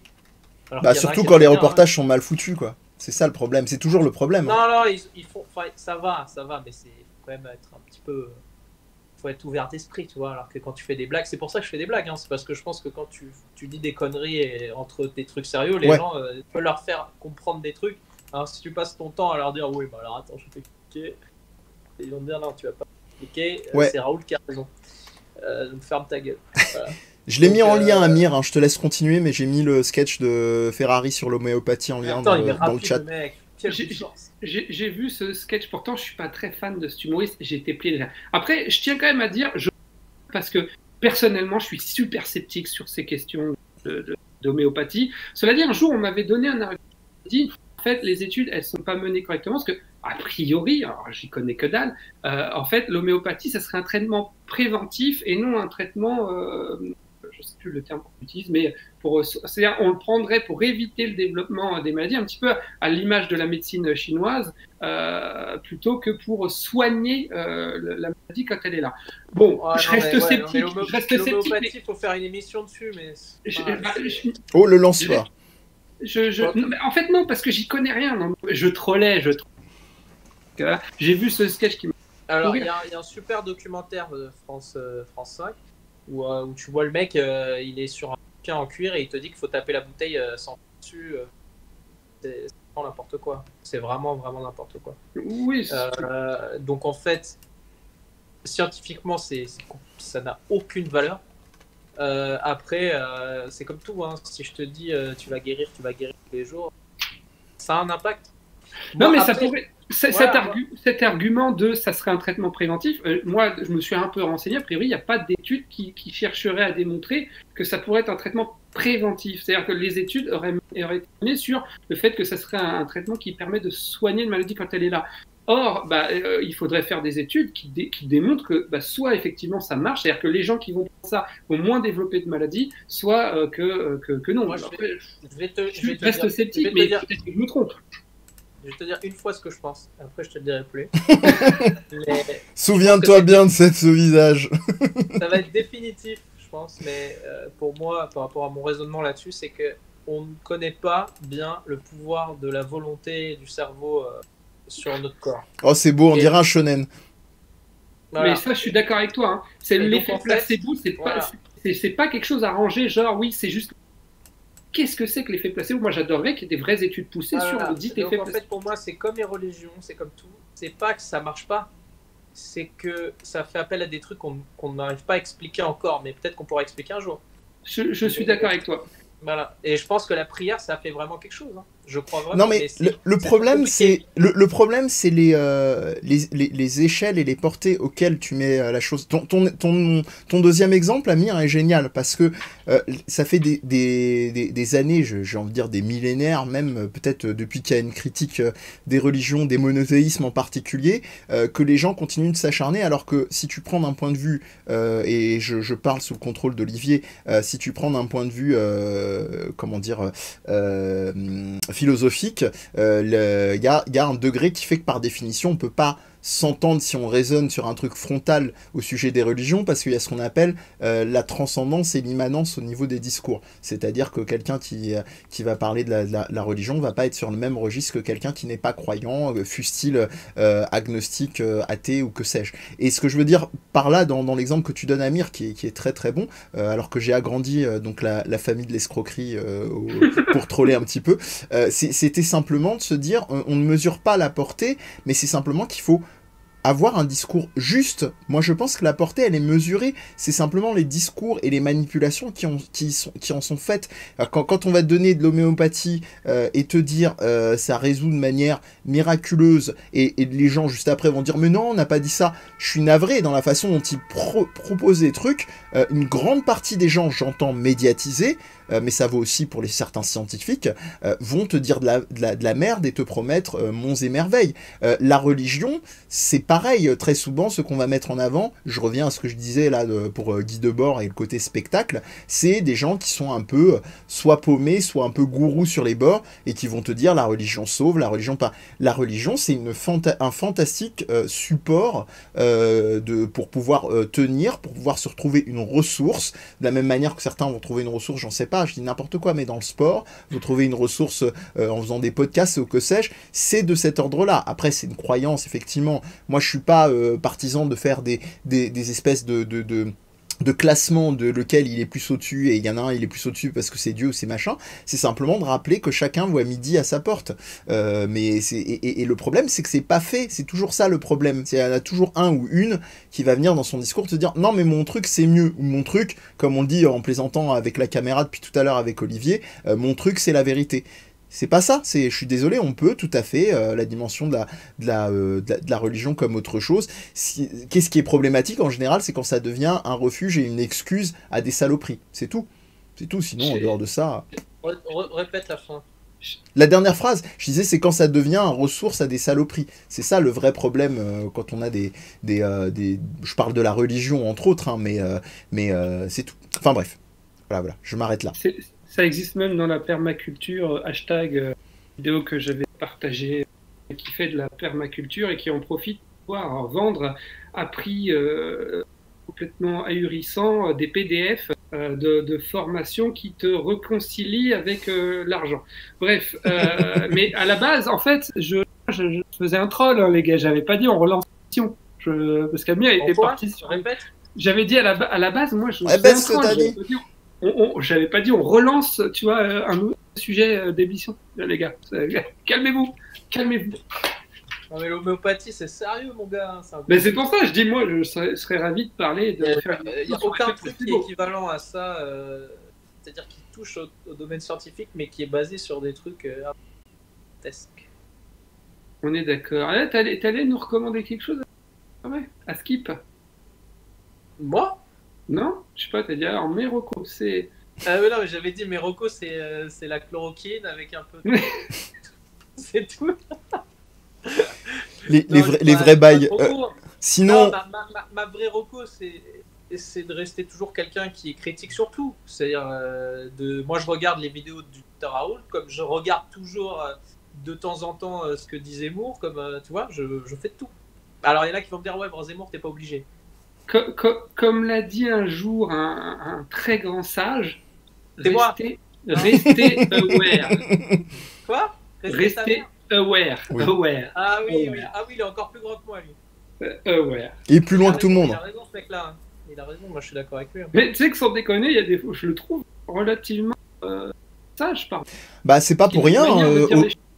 Surtout quand les reportages sont mal foutus, quoi. C'est ça le problème, c'est toujours le problème. Non, ils font, ça va, mais c'est faut quand même être un petit peu, faut être ouvert d'esprit, tu vois. Alors que quand tu fais des blagues, c'est pour ça que je fais des blagues, hein, c'est parce que je pense que quand tu dis des conneries entre des trucs sérieux, les gens peuvent leur faire comprendre des trucs. Alors si tu passes ton temps à leur dire oui, bah alors attends, je vais t'expliquer, ils vont te dire non, tu vas pas expliquer, c'est Raoul qui a raison. Donc ferme ta gueule. Voilà. Je l'ai mis en lien, Amir, hein, je te laisse continuer, mais j'ai mis le sketch de Ferrari sur l'homéopathie en lien dans le chat. J'ai vu ce sketch, pourtant je suis pas très fan de cet humoriste, j'ai été plié déjà. Après, je tiens quand même à dire, parce que personnellement, je suis super sceptique sur ces questions d'homéopathie. Cela dit, un jour, on m'avait donné un argument, dit, en fait, les études, elles sont pas menées correctement, parce que, a priori, alors j'y connais que dalle, en fait, l'homéopathie, ça serait un traitement préventif et non un traitement... je sais plus le terme qu'on utilise, mais c'est-à-dire on le prendrait pour éviter le développement des maladies, un petit peu à l'image de la médecine chinoise, plutôt que pour soigner la maladie quand elle est là. Bon, je reste sceptique. L'homéopathie, il faut faire une émission dessus, mais... Oh, le lance-fort. En fait, non, parce que j'y connais rien. Non. Je trollais. J'ai vu ce sketch qui m'a... Alors, il y a un super documentaire de France 5, où tu vois le mec, il est sur tient en cuir et il te dit qu'il faut taper la bouteille sans dessus. C'est vraiment n'importe quoi. C'est vraiment n'importe quoi. Oui. Donc en fait, scientifiquement, ça n'a aucune valeur. Après, c'est comme tout. Hein. Si je te dis tu vas guérir tous les jours, ça a un impact. Non, mais après, ça pourrait. Cet argument de ça serait un traitement préventif, moi je me suis un peu renseigné, a priori il n'y a pas d'études qui chercheraient à démontrer que ça pourrait être un traitement préventif. C'est-à-dire que les études auraient été sur le fait que ça serait un traitement qui permet de soigner une maladie quand elle est là. Or, il faudrait faire des études qui démontrent que soit effectivement ça marche, c'est-à-dire que les gens qui vont prendre ça vont moins développer de maladies, soit que non. Moi, je reste sceptique, mais peut-être que je me trompe. Je vais te dire une fois ce que je pense, après je te le dirai plus. Souviens-toi bien de ce visage. Ça va être définitif, je pense, mais pour moi, par rapport à mon raisonnement là-dessus, c'est qu'on ne connaît pas bien le pouvoir de la volonté du cerveau sur notre corps. Oh, c'est beau, on dirait un shonen. Voilà. Mais ça, je suis d'accord avec toi. Hein. C'est l'effet placebo, c'est pas quelque chose à ranger, genre oui, c'est juste. Qu'est-ce que c'est que l'effet placebo? Moi, j'adorerais qu'il y ait des vraies études poussées sur le dit effet placebo. En fait, pour moi, c'est comme les religions, c'est comme tout. C'est pas que ça marche pas, c'est que ça fait appel à des trucs qu'on n'arrive pas à expliquer encore, mais peut-être qu'on pourra expliquer un jour. Je suis d'accord avec toi. Voilà. Et je pense que la prière, ça fait vraiment quelque chose. Hein. Je crois vraiment. Non, mais le problème, c'est les échelles et les portées auxquelles tu mets la chose. Ton deuxième exemple, Amir, est génial parce que ça fait des années, j'ai envie de dire des millénaires, même peut-être depuis qu'il y a une critique des religions, des monothéismes en particulier, que les gens continuent de s'acharner. Alors que si tu prends d'un point de vue, et je parle sous le contrôle d'Olivier, si tu prends d'un point de vue, comment dire, philosophique, il y a un degré qui fait que par définition on peut pas s'entendre si on raisonne sur un truc frontal au sujet des religions, parce qu'il y a ce qu'on appelle la transcendance et l'immanence au niveau des discours. C'est-à-dire que quelqu'un qui va parler de la religion va pas être sur le même registre que quelqu'un qui n'est pas croyant, fût-il agnostique, athée ou que sais-je. Et ce que je veux dire par là, dans l'exemple que tu donnes, Amir, qui est très très bon, alors que j'ai agrandi donc la famille de l'escroquerie pour troller un petit peu, c'était simplement de se dire, on ne mesure pas la portée, mais c'est simplement qu'il faut avoir un discours juste. Moi, je pense que la portée, elle est mesurée. C'est simplement les discours et les manipulations qui en sont faites. Quand on va te donner de l'homéopathie et te dire ça résout de manière miraculeuse, et les gens juste après vont dire mais non, on n'a pas dit ça. Je suis navré dans la façon dont ils proposent des trucs. Une grande partie des gens, j'entends médiatisés, mais ça vaut aussi pour certains scientifiques, vont te dire de la merde et te promettre monts et merveilles. La religion, c'est pareil, très souvent, ce qu'on va mettre en avant, je reviens à ce que je disais là pour Guy Debord et le côté spectacle, c'est des gens qui sont un peu soit paumés, soit un peu gourous sur les bords, et qui vont te dire la religion sauve, la religion pas. La religion, c'est un fantastique support pour pouvoir tenir, pour pouvoir se retrouver une ressource, de la même manière que certains vont trouver une ressource, j'en sais pas, je dis n'importe quoi, mais dans le sport, vous trouvez une ressource en faisant des podcasts ou que sais-je, c'est de cet ordre-là. Après, c'est une croyance, effectivement. Moi, je suis pas partisan de faire des espèces de classement de lequel il est plus au-dessus, et il y en a un, il est plus au-dessus parce que c'est Dieu ou c'est machin. C'est simplement de rappeler que chacun voit midi à sa porte. Et le problème, c'est que c'est pas fait. C'est toujours ça le problème. Il y en a toujours un ou une qui va venir dans son discours te dire non, mais mon truc c'est mieux. Ou mon truc, comme on le dit en plaisantant avec la caméra depuis tout à l'heure avec Olivier, mon truc c'est la vérité. C'est pas ça, je suis désolé, on peut tout à fait la dimension de la religion comme autre chose. Qu'est-ce qui est problématique en général, c'est quand ça devient un refuge et une excuse à des saloperies. C'est tout. C'est tout, sinon en dehors de ça... Répète la fin. La dernière phrase, je disais, c'est quand ça devient un ressource à des saloperies. C'est ça le vrai problème quand on a je parle de la religion entre autres, hein, mais c'est tout. Enfin bref, voilà, je m'arrête là. Ça existe même dans la permaculture, hashtag vidéo que j'avais partagé, qui fait de la permaculture et qui en profite pour pouvoir vendre à prix complètement ahurissant des PDF de formation qui te réconcilient avec l'argent. Bref, mais à la base, en fait, je faisais un troll, hein, les gars, j'avais pas dit on relance l'émission, parce qu'Amir était parti sur... Répète. J'avais dit à la base, moi, je faisais un troll, j'avais pas dit, on relance, tu vois, un nouveau sujet d'émission, les gars. Calmez-vous, calmez-vous. Non, mais l'homéopathie, c'est sérieux, mon gars. Mais c'est pour ça, je dis, moi, je serais ravi de parler de faire. Il n'y a aucun truc qui est équivalent à ça, c'est-à-dire qui touche au domaine scientifique, mais qui est basé sur des trucs grotesques. On est d'accord. T'allais nous recommander quelque chose à Skip? Moi? Non? Je sais pas, t'as dit, alors, mes recos, c'est... Mais non, mais j'avais dit, mes recos, c'est la chloroquine avec un peu de... c'est tout. Les vrais bails. Sinon... Non, ma vraie reco, c'est de rester toujours quelqu'un qui est critique sur tout. C'est-à-dire, moi, je regarde les vidéos du Dr Raoult, comme je regarde toujours de temps en temps ce que dit Zemmour, comme, tu vois, je fais de tout. Alors, il y en a qui vont me dire, ouais, bon, Zemmour, t'es pas obligé. Comme l'a dit un jour un très grand sage, restez aware. Quoi? Restez aware. Oui. Aware. Ah oui, aware. Ah oui, il est encore plus grand que moi, lui. Aware. Et plus loin que tout le monde. Il a raison, ce mec-là. Il a raison, moi je suis d'accord avec lui. Mais tu sais que sans déconner, il y a des fois, je le trouve relativement sage, pardon. Bah, c'est pas pour rien.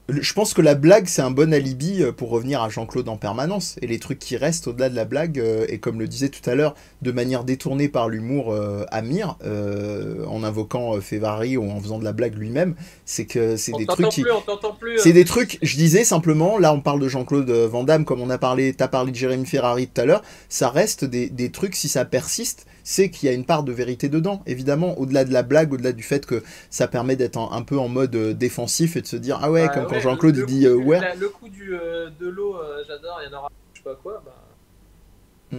Je pense que la blague, c'est un bon alibi pour revenir à Jean-Claude en permanence. Et les trucs qui restent au-delà de la blague, et comme le disait tout à l'heure, de manière détournée par l'humour Amir, en invoquant Févary ou en faisant de la blague lui-même, c'est que c'est des trucs qui... On t'entend plus. C'est des trucs, je disais simplement, là on parle de Jean-Claude Van Damme, comme t'as parlé de Jérémy Ferrari tout à l'heure, ça reste des trucs, si ça persiste, c'est qu'il y a une part de vérité dedans, évidemment, au-delà de la blague, au-delà du fait que ça permet d'être un peu en mode défensif et de se dire, ah ouais, comme quand Jean-Claude il dit, ouais. Le coup de l'eau, j'adore, il y en aura, je sais pas quoi, bah...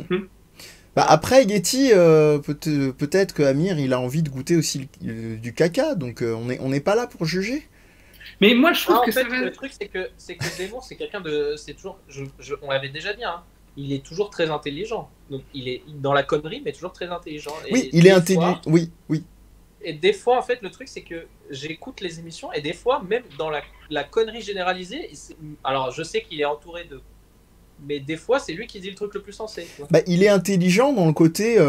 Bah après, Yeti, peut-être que Amir, il a envie de goûter aussi du caca, donc on n'est pas là pour juger. Mais moi, je trouve que en fait, le truc, c'est que Zemmour, c'est quelqu'un de... C'est toujours... on l'avait déjà dit, hein. Il est toujours très intelligent. Donc, il est dans la connerie, mais toujours très intelligent. Oui, il est intelligent. Oui. Et des fois, en fait, le truc, c'est que j'écoute les émissions et des fois, même dans la connerie généralisée, alors je sais qu'il est entouré de... Mais des fois, c'est lui qui dit le truc le plus sensé. Bah, il est intelligent dans le côté,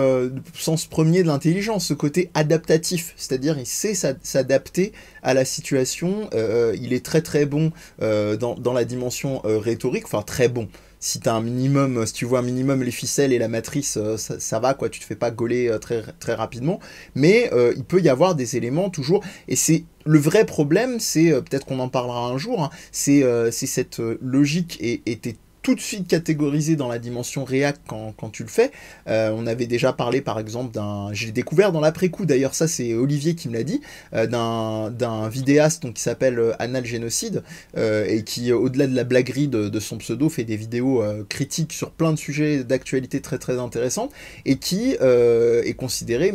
sens premier de l'intelligence, ce côté adaptatif. C'est-à-dire, il sait s'adapter à la situation. Il est très très bon dans la dimension rhétorique. Enfin, très bon. Si tu vois un minimum les ficelles et la matrice, ça va, quoi. Tu te fais pas gauler très, très rapidement. Mais il peut y avoir des éléments toujours... Et c'est... Le vrai problème, c'est, peut-être qu'on en parlera un jour, hein, c'est cette logique et t'es tout de suite catégorisé dans la dimension réac quand tu le fais. On avait déjà parlé par exemple j'ai découvert dans l'après-coup, d'ailleurs ça c'est Olivier qui me l'a dit, d'un vidéaste donc, qui s'appelle Anal Génocide, et qui au-delà de la blaguerie de son pseudo fait des vidéos critiques sur plein de sujets d'actualité très très intéressantes, et qui est considéré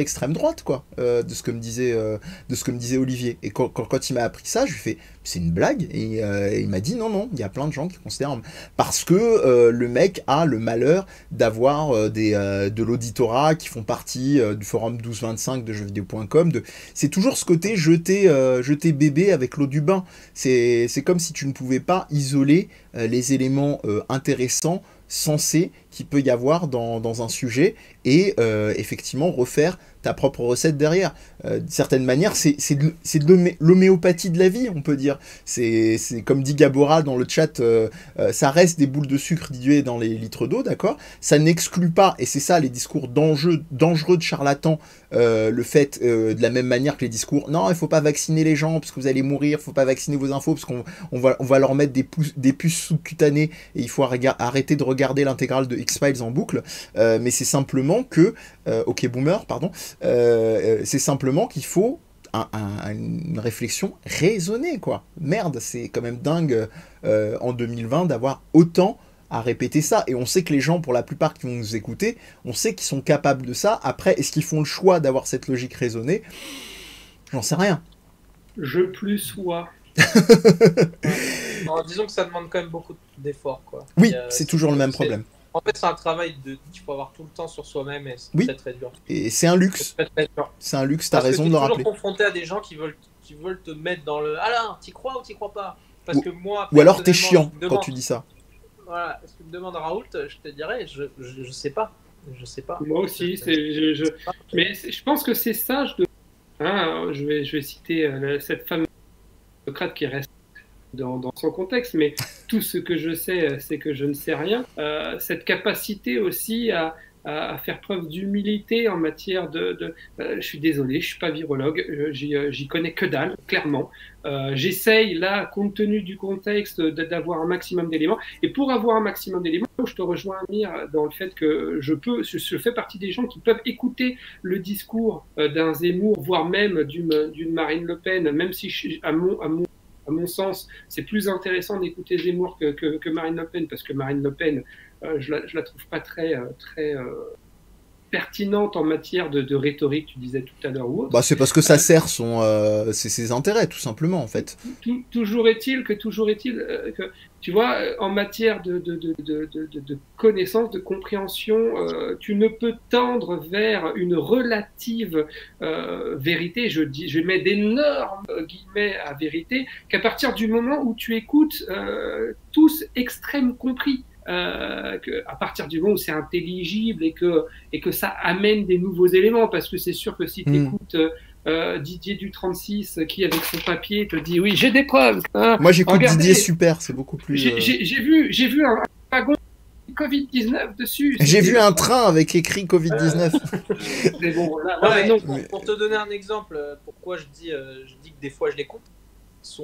extrême droite, quoi, de ce que me disait Olivier. Et quand il m'a appris ça, je lui ai fait c'est une blague, et il m'a dit non, il y a plein de gens qui considèrent, parce que le mec a le malheur d'avoir de l'auditorat qui font partie du forum 1225 de jeuxvideo.com. C'est toujours ce côté jeter bébé avec l'eau du bain. C'est comme si tu ne pouvais pas isoler les éléments intéressants, sensés, qu'il peut y avoir dans un sujet, et effectivement refaire ta propre recette derrière. D'une certaine manière, c'est de l'homéopathie de la vie, on peut dire. C'est comme dit Gabora dans le chat, ça reste des boules de sucre diluées dans les litres d'eau, d'accord? Ça n'exclut pas, et c'est ça les discours dangereux de charlatans, le fait, de la même manière que les discours, non, il faut pas vacciner les gens parce que vous allez mourir, il faut pas vacciner vos infos parce qu'on va leur mettre des puces sous-cutanées et il faut arrêter de regarder l'intégrale de X-Files en boucle, mais c'est simplement que, ok boomer, pardon, c'est simplement qu'il faut une réflexion raisonnée, quoi. Merde, c'est quand même dingue en 2020 d'avoir autant à répéter ça, et on sait que les gens, pour la plupart qui vont nous écouter, on sait qu'ils sont capables de ça. Après, est-ce qu'ils font le choix d'avoir cette logique raisonnée? J'en sais rien. Je plus sois. Alors, disons que ça demande quand même beaucoup d'efforts, quoi. Oui, c'est toujours le même problème. En fait, c'est un travail qu'il faut avoir tout le temps sur soi-même, et c'est très très dur. Et c'est un luxe. C'est un luxe, t'as raison de le rappeler. Tu es toujours confronté à des gens qui veulent te mettre dans le « Alors, t'y crois ou t'y crois pas ?» Parce que moi, ou alors t'es chiant quand tu dis ça. Voilà, si tu me demandes Raoult, je te dirais, je sais pas. Je sais pas. Moi aussi, mais je pense que c'est sage de. Hein, je vais citer cette fameuse Socrate qui reste dans son contexte, mais tout ce que je sais, c'est que je ne sais rien. Cette capacité aussi à faire preuve d'humilité en matière je suis désolé, je suis pas virologue, j'y connais que dalle, clairement. J'essaye là, compte tenu du contexte, d'avoir un maximum d'éléments. Et pour avoir un maximum d'éléments, je te rejoins, Amir, dans le fait que je fais partie des gens qui peuvent écouter le discours d'un Zemmour, voire même d'une Marine Le Pen, même si à mon sens, c'est plus intéressant d'écouter Zemmour que Marine Le Pen, parce que Marine Le Pen, je la trouve pas très pertinente en matière de rhétorique, tu disais tout à l'heure ou autre. Bah, c'est parce que ça sert ses intérêts, tout simplement, en fait. Toujours est-il que, tu vois, en matière de connaissance, de compréhension, tu ne peux tendre vers une relative vérité, je mets d'énormes guillemets à vérité, qu'à partir du moment où tu écoutes tous extrêmes compris. À partir du moment où c'est intelligible et que ça amène des nouveaux éléments, parce que c'est sûr que si tu écoutes Didier du 36 qui avec son papier te dit oui j'ai des preuves, hein, moi j'écoute Didier super, c'est beaucoup plus j'ai vu un wagon Covid-19 dessus, j'ai vu un train avec écrit Covid-19 mais bon, pour te donner un exemple, pourquoi je dis que des fois je l'écoute,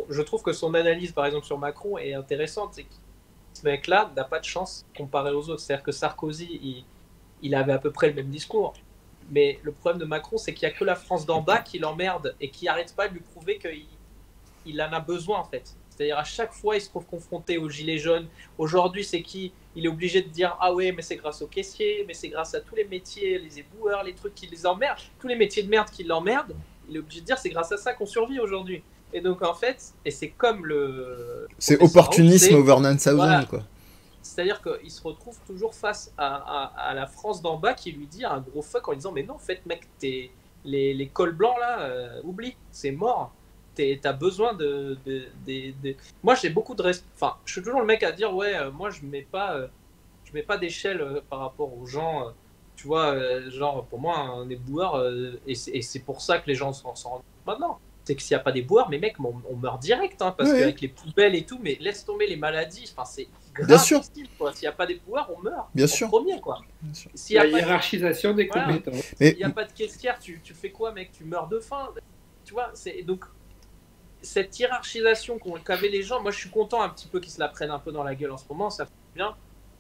je trouve que son analyse par exemple sur Macron est intéressante, c'est que ce mec-là n'a pas de chance comparé aux autres. C'est-à-dire que Sarkozy, il avait à peu près le même discours. Mais le problème de Macron, c'est qu'il n'y a que la France d'en bas qui l'emmerde et qui n'arrête pas de lui prouver qu'il en a besoin, en fait. C'est-à-dire à chaque fois, il se trouve confronté aux gilets jaunes. Aujourd'hui, c'est qui? Il est obligé de dire « Ah ouais, mais c'est grâce aux caissiers, mais c'est grâce à tous les métiers, les éboueurs, les trucs qui les emmerdent, tous les métiers de merde qui l'emmerdent. » Il est obligé de dire « C'est grâce à ça qu'on survit aujourd'hui. » Et donc en fait, et c'est comme c'est opportunisme over 9000, voilà. Quoi. C'est-à-dire qu'il se retrouve toujours face à la France d'en bas qui lui dit un gros fuck en lui disant mais non, en fait mec, les cols blancs là, oublie, c'est mort. T'as besoin de... Moi j'ai beaucoup de respect. Enfin, je suis toujours le mec à dire ouais, moi je mets pas d'échelle par rapport aux gens. Tu vois, genre pour moi un éboueur, et c'est pour ça que les gens s'en rendent maintenant. C'est que s'il n'y a pas des boueurs, mais mec, on meurt direct, hein, parce qu'avec les poubelles et tout, mais laisse tomber les maladies, enfin, c'est grave. S'il n'y a pas des boueurs, on meurt. Bien sûr. Premier, quoi. S'il y a hiérarchisation des compétences. S'il n'y a pas de caissière, tu fais quoi, mec? Tu meurs de faim. Tu vois, donc, cette hiérarchisation qu'avaient les gens, moi, je suis content un petit peu qu'ils se la prennent un peu dans la gueule en ce moment, ça fait bien.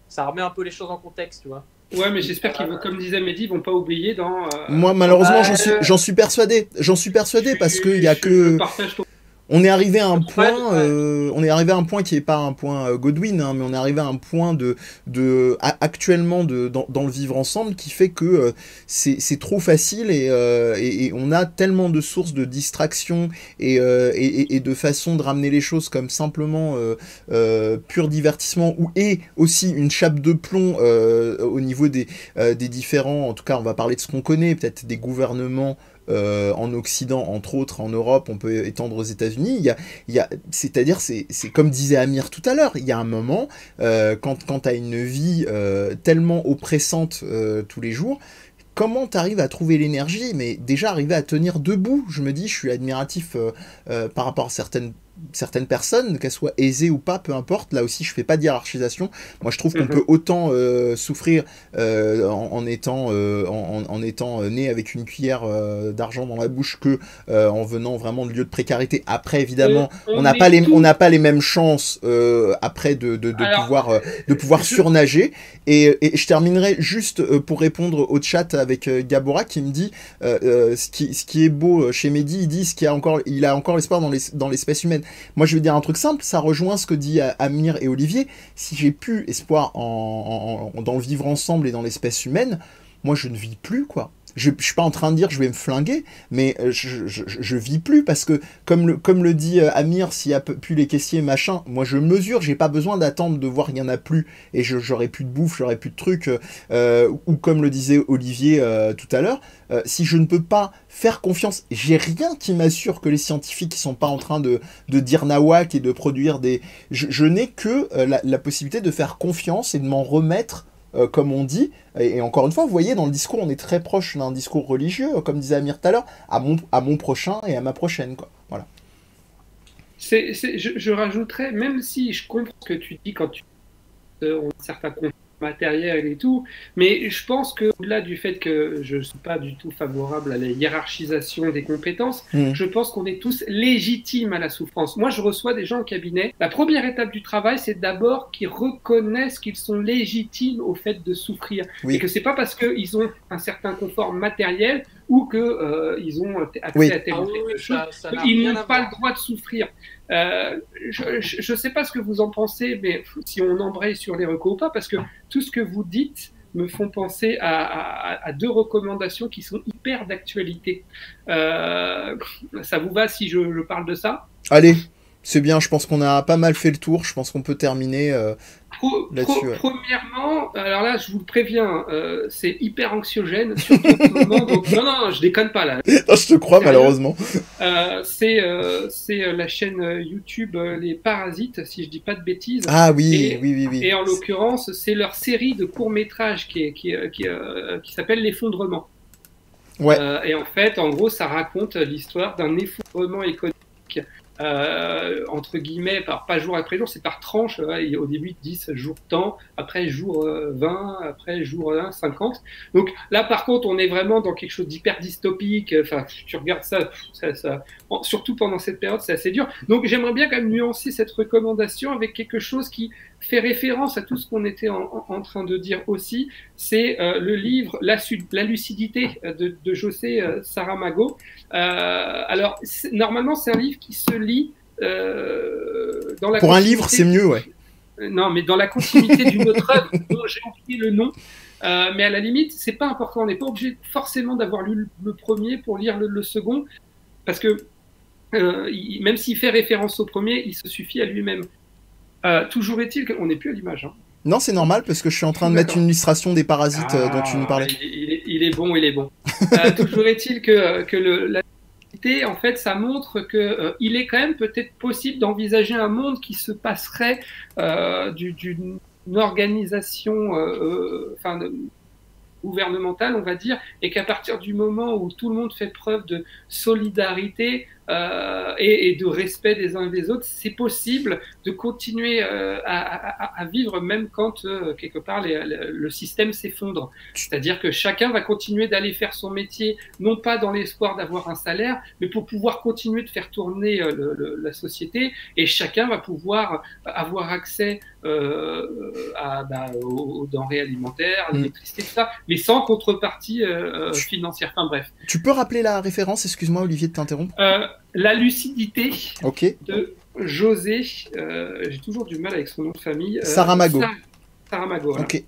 Ça remet un peu les choses en contexte, tu vois. Ouais, mais j'espère qu'ils vont, comme disait Mehdi, ils vont pas oublier dans. Moi, malheureusement, j'en suis persuadé. Parce qu'il y a que. On est arrivé à un point, qui est pas un point Godwin, hein, mais on est arrivé à un point actuellement dans le vivre ensemble qui fait que c'est trop facile et on a tellement de sources de distraction et de façon de ramener les choses comme simplement pur divertissement et aussi une chape de plomb au niveau des différents, en tout cas on va parler de ce qu'on connaît, peut-être des gouvernements en Occident, entre autres, en Europe, on peut étendre aux États-Unis. C'est-à-dire, c'est comme disait Amir tout à l'heure, il y a un moment, quand tu as une vie tellement oppressante tous les jours, comment tu arrives à trouver l'énergie, mais déjà arriver à tenir debout? Je me dis, je suis admiratif par rapport à certaines personnes, qu'elles soient aisées ou pas, peu importe. Là aussi, je fais pas de hiérarchisation. Moi, je trouve qu'on peut autant souffrir en étant né avec une cuillère d'argent dans la bouche que en venant vraiment de lieux de précarité. Après, évidemment, on n'a pas les mêmes chances après de pouvoir surnager. Et je terminerai juste pour répondre au chat avec Gabora qui me dit ce qui est beau chez Mehdi, il dit il a encore l'espoir dans l'espèce humaine. Moi, je vais dire un truc simple, ça rejoint ce que dit Amir et Olivier. Si j'ai plus espoir dans le vivre ensemble et dans l'espèce humaine, moi, je ne vis plus, quoi. Je suis pas en train de dire je vais me flinguer, mais je vis plus parce que, comme le dit Amir, s'il y a plus les caissiers, machin, moi je mesure, j'ai pas besoin d'attendre de voir qu'il y en a plus et j'aurai plus de bouffe, j'aurai plus de trucs, ou comme le disait Olivier tout à l'heure, si je ne peux pas faire confiance, j'ai rien qui m'assure que les scientifiques qui sont pas en train de dire nawak et de produire des... Je n'ai que la possibilité de faire confiance et de m'en remettre comme on dit. Et encore une fois, vous voyez, dans le discours, on est très proche d'un discours religieux, comme disait Amir tout à l'heure, à mon prochain et à ma prochaine, quoi. Voilà. Je rajouterais, même si je comprends ce que tu dis quand on a certains conflits matériels et tout, mais je pense qu'au-delà du fait que je ne suis pas du tout favorable à la hiérarchisation des compétences, je pense qu'on est tous légitimes à la souffrance. Moi, je reçois des gens au cabinet. La première étape du travail, c'est d'abord qu'ils reconnaissent qu'ils sont légitimes au fait de souffrir. Et que ce n'est pas parce qu'ils ont un certain confort matériel ou qu'ils ont accès à telle ou telle chose qu'ils n'ont pas le droit de souffrir. Je ne sais pas ce que vous en pensez, mais si on embraye sur les recos ou pas, parce que tout ce que vous dites me font penser à deux recommandations qui sont hyper d'actualité. Ça vous va si je parle de ça? Allez, c'est bien, je pense qu'on a pas mal fait le tour, je pense qu'on peut terminer là-dessus. Premièrement, alors là, je vous le préviens, c'est hyper anxiogène, surtout en ce moment, donc non, je déconne pas là. Non, je te crois, malheureusement. C'est la chaîne YouTube Les Parasites, si je dis pas de bêtises. Ah oui, oui. Et en l'occurrence, c'est leur série de courts-métrages qui s'appelle L'Effondrement. Ouais. Et en fait, en gros, ça raconte l'histoire d'un effondrement économique. Entre guillemets, pas jour après jour, c'est par tranche. Au début 10 jours temps, après jour 20, après jour 50. Donc là, par contre, on est vraiment dans quelque chose d'hyper dystopique. Enfin, tu regardes ça, surtout pendant cette période, c'est assez dur. Donc j'aimerais bien quand même nuancer cette recommandation avec quelque chose qui fait référence à tout ce qu'on était en train de dire aussi. C'est le livre La lucidité de José Saramago. Alors, normalement, c'est un livre qui se lit dans la Pour un livre, c'est mieux, ouais. Non, mais dans la continuité d'une autre œuvre dont j'ai oublié le nom. Mais à la limite, c'est pas important. On n'est pas obligé forcément d'avoir lu le premier pour lire le second, parce que même s'il fait référence au premier, il se suffit à lui-même. Toujours est-il qu'on n'est plus à l'image. Hein. Non, c'est normal, parce que je suis en train de mettre une illustration des parasites dont tu nous parlais. Il est bon, il est bon. Toujours est-il que la en fait, ça montre qu'il est quand même peut-être possible d'envisager un monde qui se passerait d'une organisation gouvernementale, on va dire, et qu'à partir du moment où tout le monde fait preuve de solidarité et de respect des uns et des autres, c'est possible de continuer à vivre même quand, quelque part, le système s'effondre. C'est-à-dire que chacun va continuer d'aller faire son métier, non pas dans l'espoir d'avoir un salaire, mais pour pouvoir continuer de faire tourner la société, et chacun va pouvoir avoir accès aux denrées alimentaires, à l'électricité, tout ça, mais sans contrepartie financière. Enfin bref. Tu peux rappeler la référence, excuse-moi Olivier de t'interrompre. La lucidité de José, j'ai toujours du mal avec son nom de famille. Saramago. Saramago, voilà. Ok.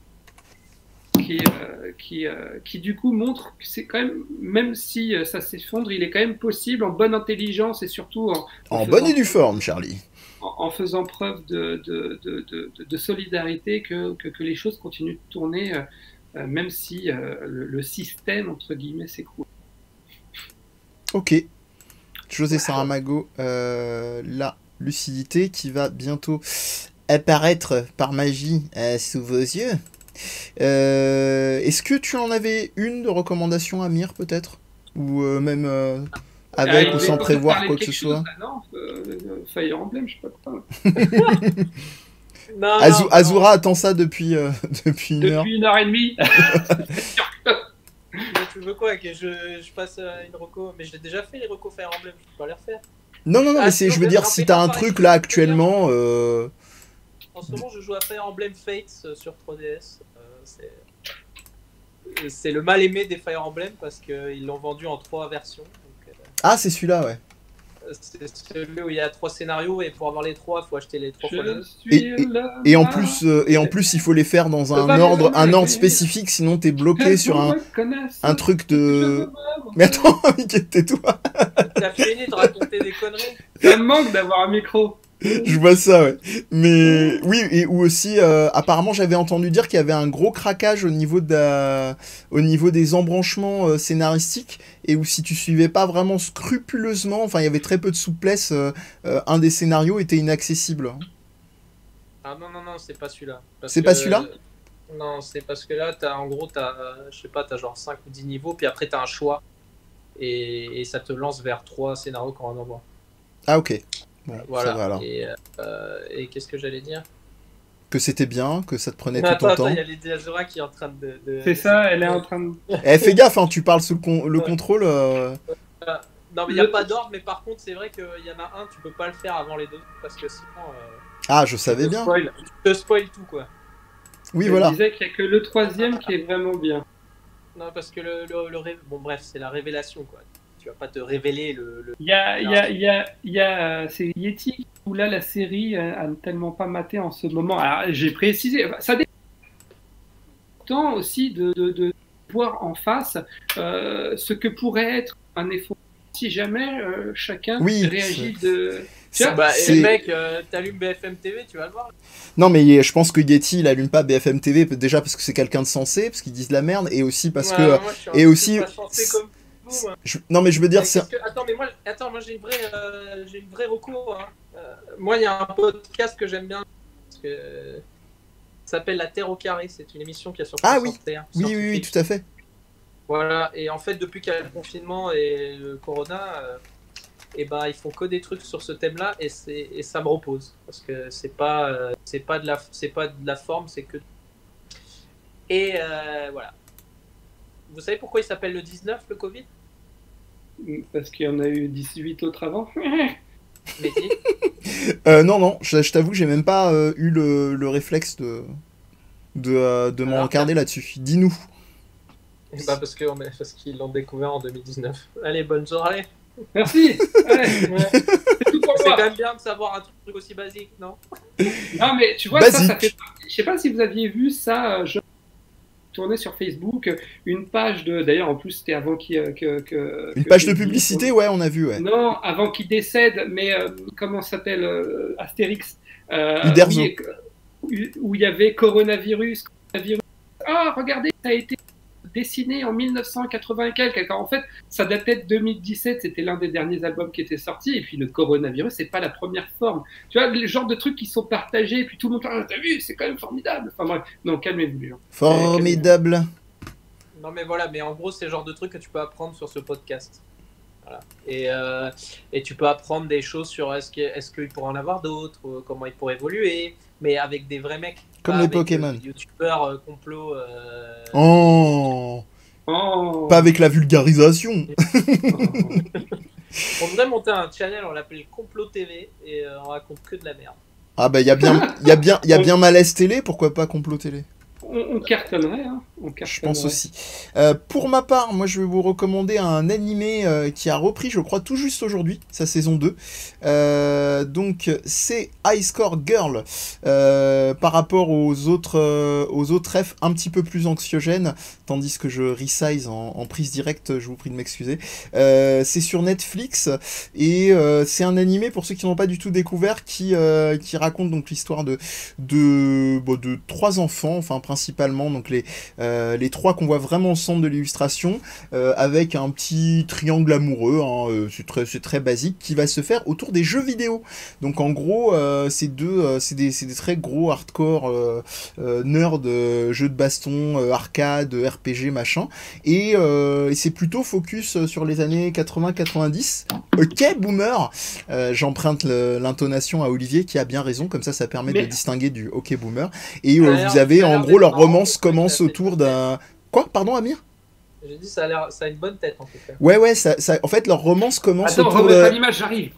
Qui du coup montre que c'est quand même si ça s'effondre, il est quand même possible en bonne intelligence et surtout en bonne et due forme, Charlie. En faisant preuve de solidarité que les choses continuent de tourner, même si le système, entre guillemets, s'écroule. Ok. José Saramago, la lucidité qui va bientôt apparaître par magie sous vos yeux. Est-ce que tu en avais une de recommandation, Amir, peut-être? Ou même avec ou sans prévoir quoi que ce soit? Non, Fire Emblem, je sais pas quoi. Non, Azura attend ça depuis une heure. Depuis 1h30. Mais tu veux quoi que je passe une reco? Mais j'ai déjà fait les recos Fire Emblem, je peux pas les refaire. Non, mais je veux dire, si t'as un truc là actuellement... En ce moment, je joue à Fire Emblem Fates sur 3DS. C'est le mal aimé des Fire Emblem parce qu'ils l'ont vendu en 3 versions. Donc, ah, c'est celui-là, ouais. C'est celui où il y a 3 scénarios et pour avoir les 3, il faut acheter les 3 fois et en plus, il faut les faire dans un ordre spécifique, sinon t'es bloqué sur un truc de... Mais attends, tais-toi. T'as fini de raconter des conneries. Ça me manque d'avoir un micro. Je vois ça, ouais. Mais oui, et ou aussi, apparemment, j'avais entendu dire qu'il y avait un gros craquage au niveau des embranchements scénaristiques, et où si tu suivais pas vraiment scrupuleusement, enfin, il y avait très peu de souplesse, un des scénarios était inaccessible. Ah non, c'est pas celui-là. C'est pas celui-là ? Non, c'est parce que là, en gros, je sais pas, t'as genre 5 ou 10 niveaux, puis après, t'as un choix. Et ça te lance vers 3 scénarios qu'on en envoie. Ah, ok. Bon, Voilà. ça va alors. Et qu'est-ce que j'allais dire? Que c'était bien, que ça te prenait Non, tout ton attends, temps. il y a Lady Azura qui est en train de... C'est ça, elle est en train de... Eh, fais gaffe, hein, tu parles sous le contrôle. Non, mais il n'y a pas d'ordre, mais par contre, c'est vrai qu'il y en a un, tu peux pas le faire avant les deux, parce que sinon... Ah, je savais bien. Tu te spoil tout, quoi. Oui, Je voilà. disais qu'il n'y a que le 3e qui est vraiment bien. Non, parce que bon, bref, c'est la révélation, quoi. Tu vas pas te révéler le... Il y a c'est Yeti où là la série a tellement pas maté en ce moment. Alors j'ai précisé, ça dépend aussi de voir en face ce que pourrait être un effort si jamais chacun réagit de. Mec, t'allumes BFM TV, tu vas le voir. Non, mais je pense que Yeti, il allume pas BFM TV déjà parce que c'est quelqu'un de sensé, parce qu'ils disent de la merde, et aussi parce que. Moi, et aussi. Non, mais je veux dire, Attends, moi j'ai une vraie recours. Hein. Moi, il y a un podcast que j'aime bien. Parce que... Ça s'appelle La Terre au carré. C'est une émission qui a sur Ah oui. Terre. Oui, tout à fait. Voilà. Et en fait, depuis qu'il y a le confinement et le corona, et ben, ils font que des trucs sur ce thème-là et ça me repose. Parce que c'est pas de la forme, c'est que. Et voilà. Vous savez pourquoi il s'appelle le 19, le Covid? Parce qu'il y en a eu 18 autres avant. Non, je t'avoue que j'ai même pas eu le réflexe de m'en regarder là-dessus. Dis-nous. Bah parce qu'ils l'ont découvert en 2019. Allez, bonne soirée. Merci. C'est quand même bien de savoir un truc aussi basique, non? Non, mais tu vois, ça fait partie. Je sais pas si vous aviez vu ça. Je tournais sur Facebook une page de. D'ailleurs, en plus, c'était avant une page de publicité, ouais, on a vu, ouais. Non, avant qu'il décède, mais comment s'appelle Astérix Uderzo. Où il y avait coronavirus. Ah, regardez, ça a été dessiné en 1980 et quelques. En fait, ça datait de 2017, c'était l'un des derniers albums qui était sorti, et puis le coronavirus, c'est pas la première forme. Tu vois, les genres de trucs qui sont partagés, et puis tout le monde parle, t'as vu, c'est quand même formidable. Enfin bref, non, calmez-vous les gens. Formidable. Non mais voilà, mais en gros, c'est le genre de trucs que tu peux apprendre sur ce podcast. Voilà. Et tu peux apprendre des choses sur est-ce qu'il pourrait en avoir d'autres, comment il pourrait évoluer, mais avec des vrais mecs. Comme les Pokémon. Youtubeurs, complot. Pas avec la vulgarisation. On devrait monter un channel, on l'appelle Complot TV, et on raconte que de la merde. Ah bah il y a bien Malaise Télé, pourquoi pas Complot Télé? On cartonnerait, hein. Je pense aussi. Pour ma part, moi je vais vous recommander un animé qui a repris, je crois, tout juste aujourd'hui, sa saison 2. Donc c'est High Score Girl. Par rapport aux autres refs un petit peu plus anxiogènes, tandis que je resize en prise directe, je vous prie de m'excuser. C'est sur Netflix et c'est un animé, pour ceux qui n'ont pas du tout découvert, qui raconte donc l'histoire de 3 enfants, enfin principalement donc les 3 qu'on voit vraiment au centre de l'illustration, avec un petit triangle amoureux, hein, c'est très basique, qui va se faire autour des jeux vidéo. Donc en gros, c'est des très gros hardcore nerds, jeux de baston, arcade, RPG, machin, et c'est plutôt focus sur les années 80-90. Ok, boomer. J'emprunte l'intonation à Olivier qui a bien raison, comme ça permet de distinguer du ok boomer. Et vous avez en gros leur romance commence autour d'un... Quoi? Pardon, Amir? J'ai dit ça a une bonne tête en tout cas. Ouais, en fait leur romance commence autour de... Attends, l'image, j'arrive.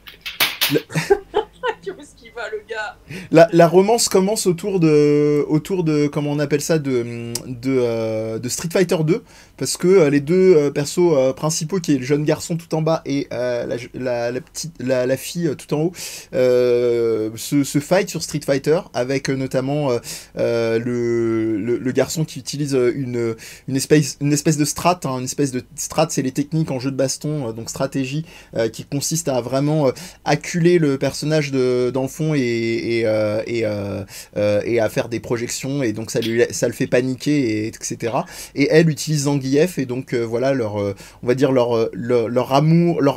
Où est-ce qu'il va le gars? La romance commence autour de comment on appelle ça, de Street Fighter 2, parce que les deux persos principaux, qui est le jeune garçon tout en bas et la fille tout en haut, se fight sur Street Fighter, avec notamment le garçon qui utilise une espèce de strat, hein, une espèce de strat, c'est les techniques en jeu de baston, donc stratégie, qui consiste à vraiment acculer le personnage dans le fond et à faire des projections, et donc ça le fait paniquer, etc. Et elle utilise Zangief, et donc voilà on va dire leur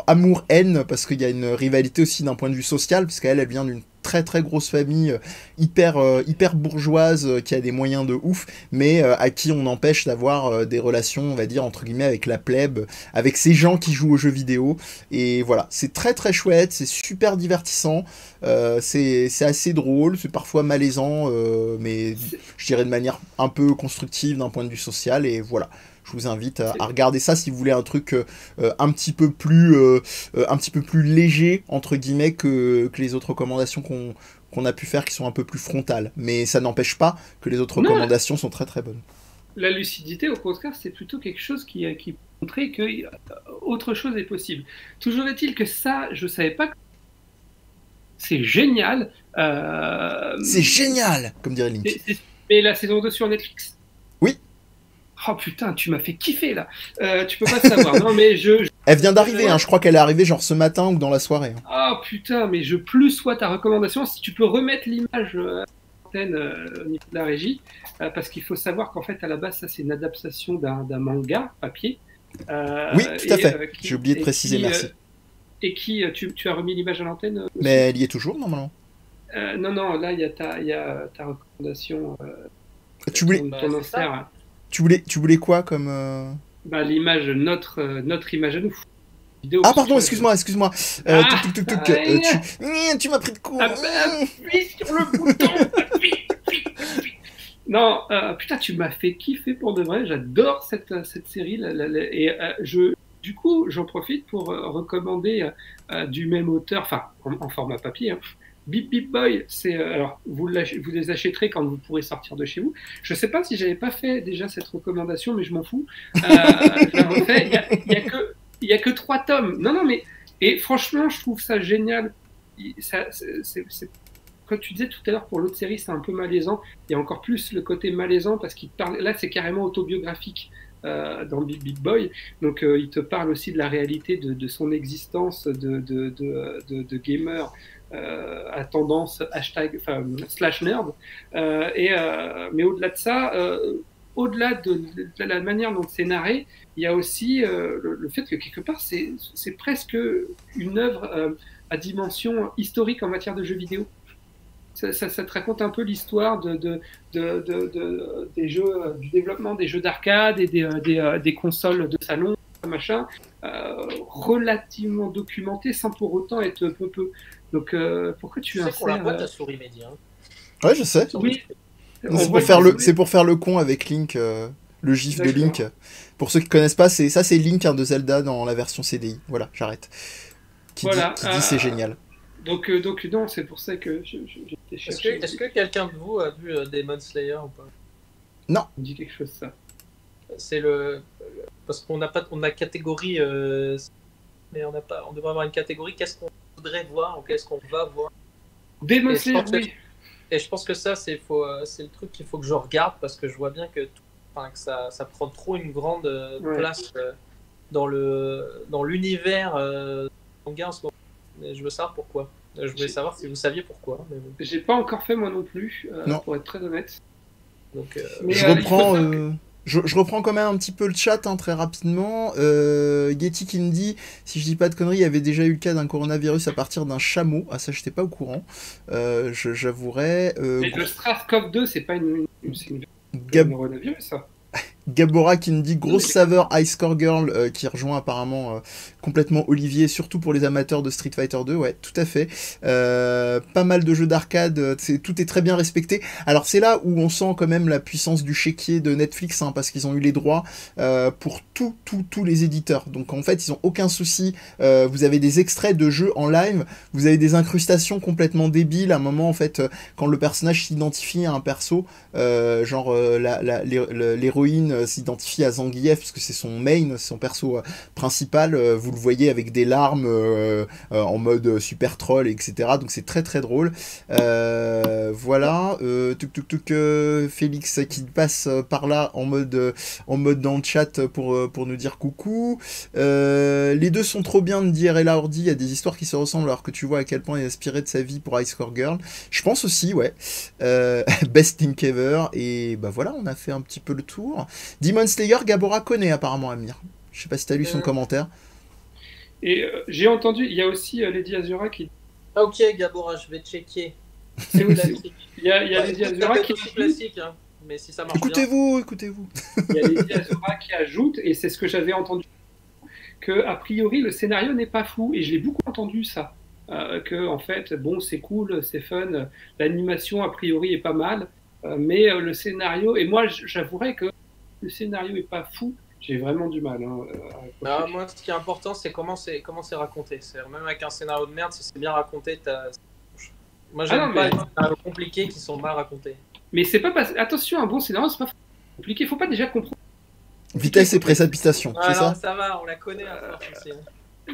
amour-haine, parce qu'il y a une rivalité aussi d'un point de vue social, parce qu'elle vient d'une très très grosse famille hyper bourgeoise qui a des moyens de ouf, mais à qui on empêche d'avoir des relations, on va dire, entre guillemets, avec la plèbe, avec ces gens qui jouent aux jeux vidéo. Et voilà, c'est très très chouette, c'est super divertissant, c'est assez drôle, c'est parfois malaisant, mais je dirais de manière un peu constructive d'un point de vue social, et voilà. Je vous invite à regarder ça si vous voulez un truc un petit peu plus léger, entre guillemets, que les autres recommandations qu'on a pu faire, qui sont un peu plus frontales. Mais ça n'empêche pas que les autres recommandations sont très très bonnes. La lucidité, au contraire, c'est plutôt quelque chose qui montrait que autre chose est possible. Toujours est-il que ça, je savais pas que c'est génial. C'est génial, comme dirait Link. Mais la saison 2 sur Netflix? Oui. Oh putain, tu m'as fait kiffer là. Tu peux pas savoir. Non, mais Elle vient d'arriver, je crois qu'elle est arrivée genre ce matin ou dans la soirée. Oh putain, mais je plus sois ta recommandation. Si tu peux remettre l'image à l'antenne au niveau de la régie, parce qu'il faut savoir qu'en fait, à la base, ça c'est une adaptation d'un manga papier. Oui, tout à fait. J'ai oublié de préciser, merci. Et qui, tu as remis l'image à l'antenne aussi? Mais elle y est toujours, normalement. Non, là, il y a ta recommandation. Tu voulais... ton insert. Tu voulais quoi comme... L'image, notre image à nous. Vidéo, pardon, excuse-moi. Tu m'as pris de court. Appuie sur le bouton. Non, putain, tu m'as fait kiffer pour de vrai. J'adore cette série. Du coup, j'en profite pour recommander du même auteur, enfin, en format papier, Beep Beep Boy, alors vous les achèterez quand vous pourrez sortir de chez vous. Je sais pas si j'avais pas fait déjà cette recommandation, mais je m'en fous. Je la refais. Il y a que 3 tomes. Non, mais et franchement, je trouve ça génial. Comme tu disais tout à l'heure pour l'autre série, c'est un peu malaisant. Il y a encore plus le côté malaisant parce qu'il parle. Là, c'est carrément autobiographique. Dans Beep Beep Boy, donc il te parle aussi de la réalité de son existence de gamer à tendance /nerd, mais au-delà de ça, au-delà de la manière dont c'est narré, il y a aussi le fait que quelque part c'est presque une œuvre à dimension historique en matière de jeux vidéo. Ça te raconte un peu l'histoire des jeux, du développement des jeux d'arcade et des consoles de salon, machin, relativement documenté sans pour autant être peu. Donc pourquoi tu sais qu'on la voit ta souris média. Ouais, je sais. Oui. C'est pour faire le con avec Link, le gif de Link. Pour ceux qui connaissent pas, c'est Link de Zelda dans la version CDI. Voilà, j'arrête. Qui dit c'est génial. Donc non, c'est pour ça que j'étais cherché. Est-ce que quelqu'un de vous a vu Demon Slayer ou pas? Non. On dit quelque chose ça. C'est parce qu'on a catégorie, mais on devrait avoir une catégorie. Qu'est-ce qu'on voudrait voir ou qu'est-ce qu'on va voir? Demon Slayer, oui. Et je pense que ça, c'est le truc qu'il faut que je regarde parce que je vois bien que ça prend trop une grande place dans l'univers manga en ce moment. Mais je veux savoir pourquoi. Je voulais savoir si vous saviez pourquoi. Mais bon. J'ai pas encore fait moi non plus, pour être très honnête. Donc, je reprends quand même un petit peu le chat très rapidement. Getty qui me dit, si je dis pas de conneries, il y avait déjà eu le cas d'un coronavirus à partir d'un chameau. Ah ça, j'étais pas au courant. J'avouerais. Mais le SARS-CoV-2, c'est pas une coronavirus, ça. Gabora qui nous dit grosse saveur Ice Core Girl, qui rejoint apparemment complètement Olivier, surtout pour les amateurs de Street Fighter 2, ouais, tout à fait. Pas mal de jeux d'arcade, tout est très bien respecté. Alors c'est là où on sent quand même la puissance du chéquier de Netflix, parce qu'ils ont eu les droits pour tous les éditeurs. Donc en fait, ils ont aucun souci. Vous avez des extraits de jeux en live, vous avez des incrustations complètement débiles. À un moment, en fait, quand le personnage s'identifie à un perso, genre l'héroïne s'identifie à Zangief parce que c'est son main, c'est son perso principal, vous le voyez avec des larmes en mode super troll, etc. Donc c'est très très drôle. Voilà, Félix qui passe par là en mode dans le chat pour nous dire coucou. Les deux sont trop bien, de dire RLA Ordi, il y a des histoires qui se ressemblent alors que tu vois à quel point il est inspiré de sa vie pour Ice Core Girl. Je pense aussi, ouais. Best Link Ever, et bah voilà, on a fait un petit peu le tour. Demon Slayer, Gabora connaît apparemment Amir. Je sais pas si t'as lu son commentaire. Et j'ai entendu, il y a aussi Lady Azura qui... Ah ok Gabora, je vais checker. C'est aussi. Classique. Il y a Ouais, les ça Diaspora peut être qui aussi ajoutent. classique, hein, mais si ça marche bien. Écoutez-vous. Il y a les Diaspora qui ajoutent, et c'est ce que j'avais entendu, que a priori le scénario n'est pas fou, et je l'ai beaucoup entendu ça. Que en fait, bon, c'est cool, c'est fun, l'animation a priori est pas mal, mais le scénario, et moi j'avouerais que le scénario est pas fou, j'ai vraiment du mal. Hein, à accrocher. Moi, ce qui est important, c'est comment c'est raconté. Même avec un scénario de merde, si c'est bien raconté, moi, j'aime non, pas mais- les scénarios compliqués qui sont mal racontés. Mais c'est pas attention, un bon scénario, c'est pas compliqué, faut pas déjà comprendre. Vitesse et précipitation, c'est Alors, ça? ça va, on la connaît à force aussi.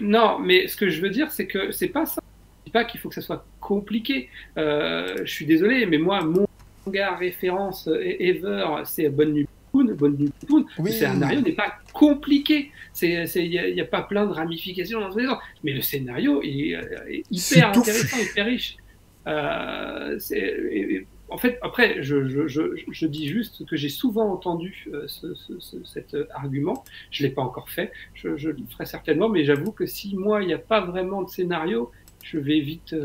Non, mais ce que je veux dire, c'est que c'est pas ça. Je dis pas qu'il faut que ça soit compliqué. Je suis désolé, mais moi, mon manga référence ever, c'est Bonne Nuit Poon. Bonne Nuit Poon. Oui. Le scénario n'est pas compliqué. Il n'y a pas plein de ramifications dans tous les sens. Mais le scénario est C'est hyper touffu. intéressant, hyper riche. En fait, après, je dis juste que j'ai souvent entendu cet argument. Je ne l'ai pas encore fait. Je le ferai certainement, mais j'avoue que si moi, il n'y a pas vraiment de scénario, je vais vite.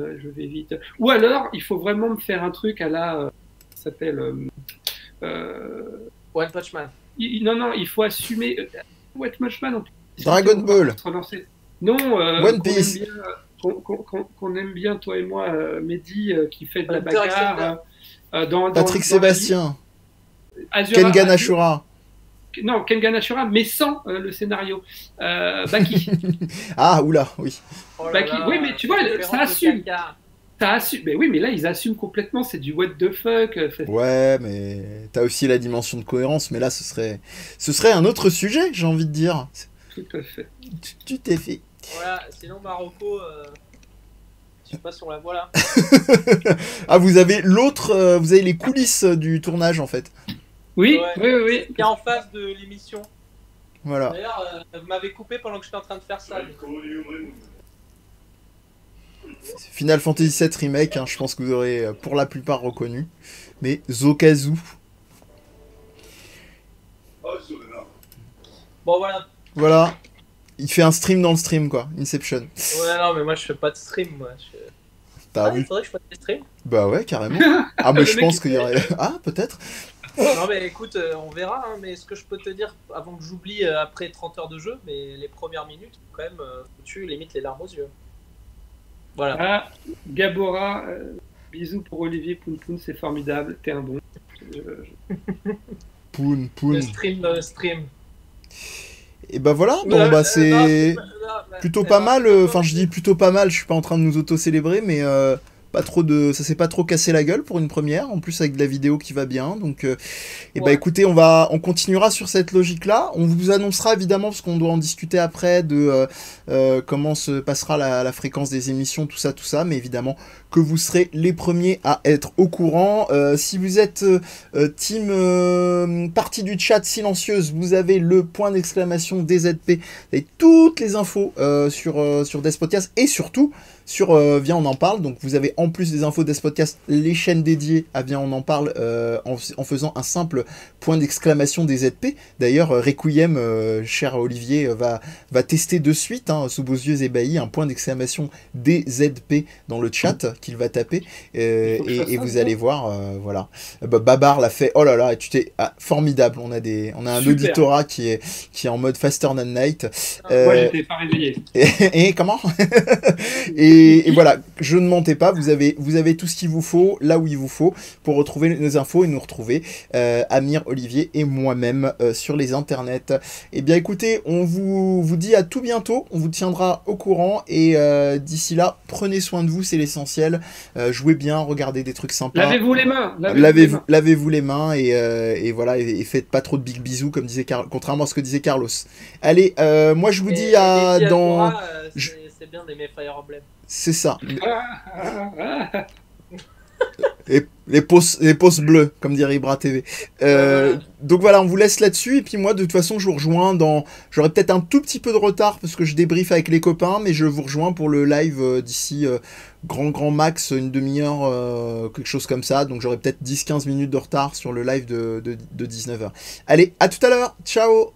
Ou alors, il faut vraiment me faire un truc à la. Ça s'appelle. One Punch Man. Non, il faut assumer. One Punch Man, Dragon Ball. Se relancer. Non, One Piece. Qu'on aime bien, toi et moi, Mehdi, qui fait de la Hunter x bagarre. Patrick Sébastien. Azura, Kengan Ashura. Non, Kengan Ashura, mais sans le scénario. Baki. Ah, oula, oui. Oh là Baki. là, Oui, mais tu vois, référence ça de assume. caca. Ça assume. Mais oui, mais là, ils assument complètement. C'est du what the fuck. Ouais, mais t'as aussi la dimension de cohérence, mais là, ce serait un autre sujet, j'ai envie de dire. Tout à fait. Tu t'es fait. Voilà, sinon Marocco, je sais pas si on la voit là. Ah, vous avez vous avez les coulisses du tournage, en fait. Oui, Ouais. oui. Qui est en face de l'émission. Voilà. D'ailleurs, vous m'avez coupé pendant que j'étais en train de faire ça. Final Fantasy VII Remake, hein, je pense que vous aurez pour la plupart reconnu. Mais Zokazu. Bon, voilà. Voilà. Il fait un stream dans le stream, quoi. Inception. Ouais, non, mais moi je fais pas de stream. Moi. T'as Ah, vu? il faudrait que je fasse des streams. Bah ouais, carrément. Ah, mais Le je mec, pense il qu'il y aurait. Ah, peut-être. Non, mais écoute, on verra. Hein, mais ce que je peux te dire, avant que j'oublie après 30 heures de jeu, mais les premières minutes, quand même, foutu limite les larmes aux yeux. Voilà. Ah, Gabora, bisous pour Olivier Poun, c'est formidable. T'es un bon. Poun. Le stream. Et bah voilà, bon bah c'est plutôt pas mal, enfin je dis plutôt pas mal, je suis pas en train de nous auto-célébrer, mais pas trop ça s'est pas trop cassé la gueule pour une première, en plus avec de la vidéo qui va bien, donc et bah écoutez, on continuera sur cette logique-là, on vous annoncera évidemment, parce qu'on doit en discuter après, de comment se passera la fréquence des émissions, tout ça, mais évidemment que vous serez les premiers à être au courant. Si vous êtes team partie du chat silencieuse, vous avez le point d'exclamation DZP, vous avez toutes les infos sur Death Podcast et surtout sur Viens on en parle. Donc vous avez en plus des infos Death Podcast, les chaînes dédiées à Viens on en parle en faisant un simple point d'exclamation DZP. D'ailleurs Requiem, cher Olivier, va tester de suite, hein, sous vos yeux ébahis, un point d'exclamation DZP dans le chat qu'il va taper et vous allez voir, voilà. Babar l'a fait, oh là là, formidable, on a un Super. Auditorat qui est en mode faster than night. Moi, j'étais pas réveillé. Et comment et voilà, je ne mentais pas, vous avez tout ce qu'il vous faut, là où il vous faut, pour retrouver nos infos et nous retrouver, Amir, Olivier et moi-même sur les internets. Et bien écoutez, on vous dit à tout bientôt, on vous tiendra au courant, et d'ici là, prenez soin de vous, c'est l'essentiel, jouez bien, regardez des trucs sympas. Lavez-vous les mains. Lavez-vous les mains, et voilà, et faites pas trop de big bisous, comme disait contrairement à ce que disait Carlos. Allez, moi je vous dis dans... C'est bien d'aimer Fire Emblem. C'est ça. Et les pouces bleus, comme dirait Ibra TV. Donc voilà, on vous laisse là-dessus. Et puis moi, de toute façon, je vous rejoins j'aurai peut-être un tout petit peu de retard parce que je débriefe avec les copains, mais je vous rejoins pour le live d'ici grand max, une demi-heure, quelque chose comme ça. Donc j'aurai peut-être 10-15 minutes de retard sur le live de 19h. Allez, à tout à l'heure. Ciao.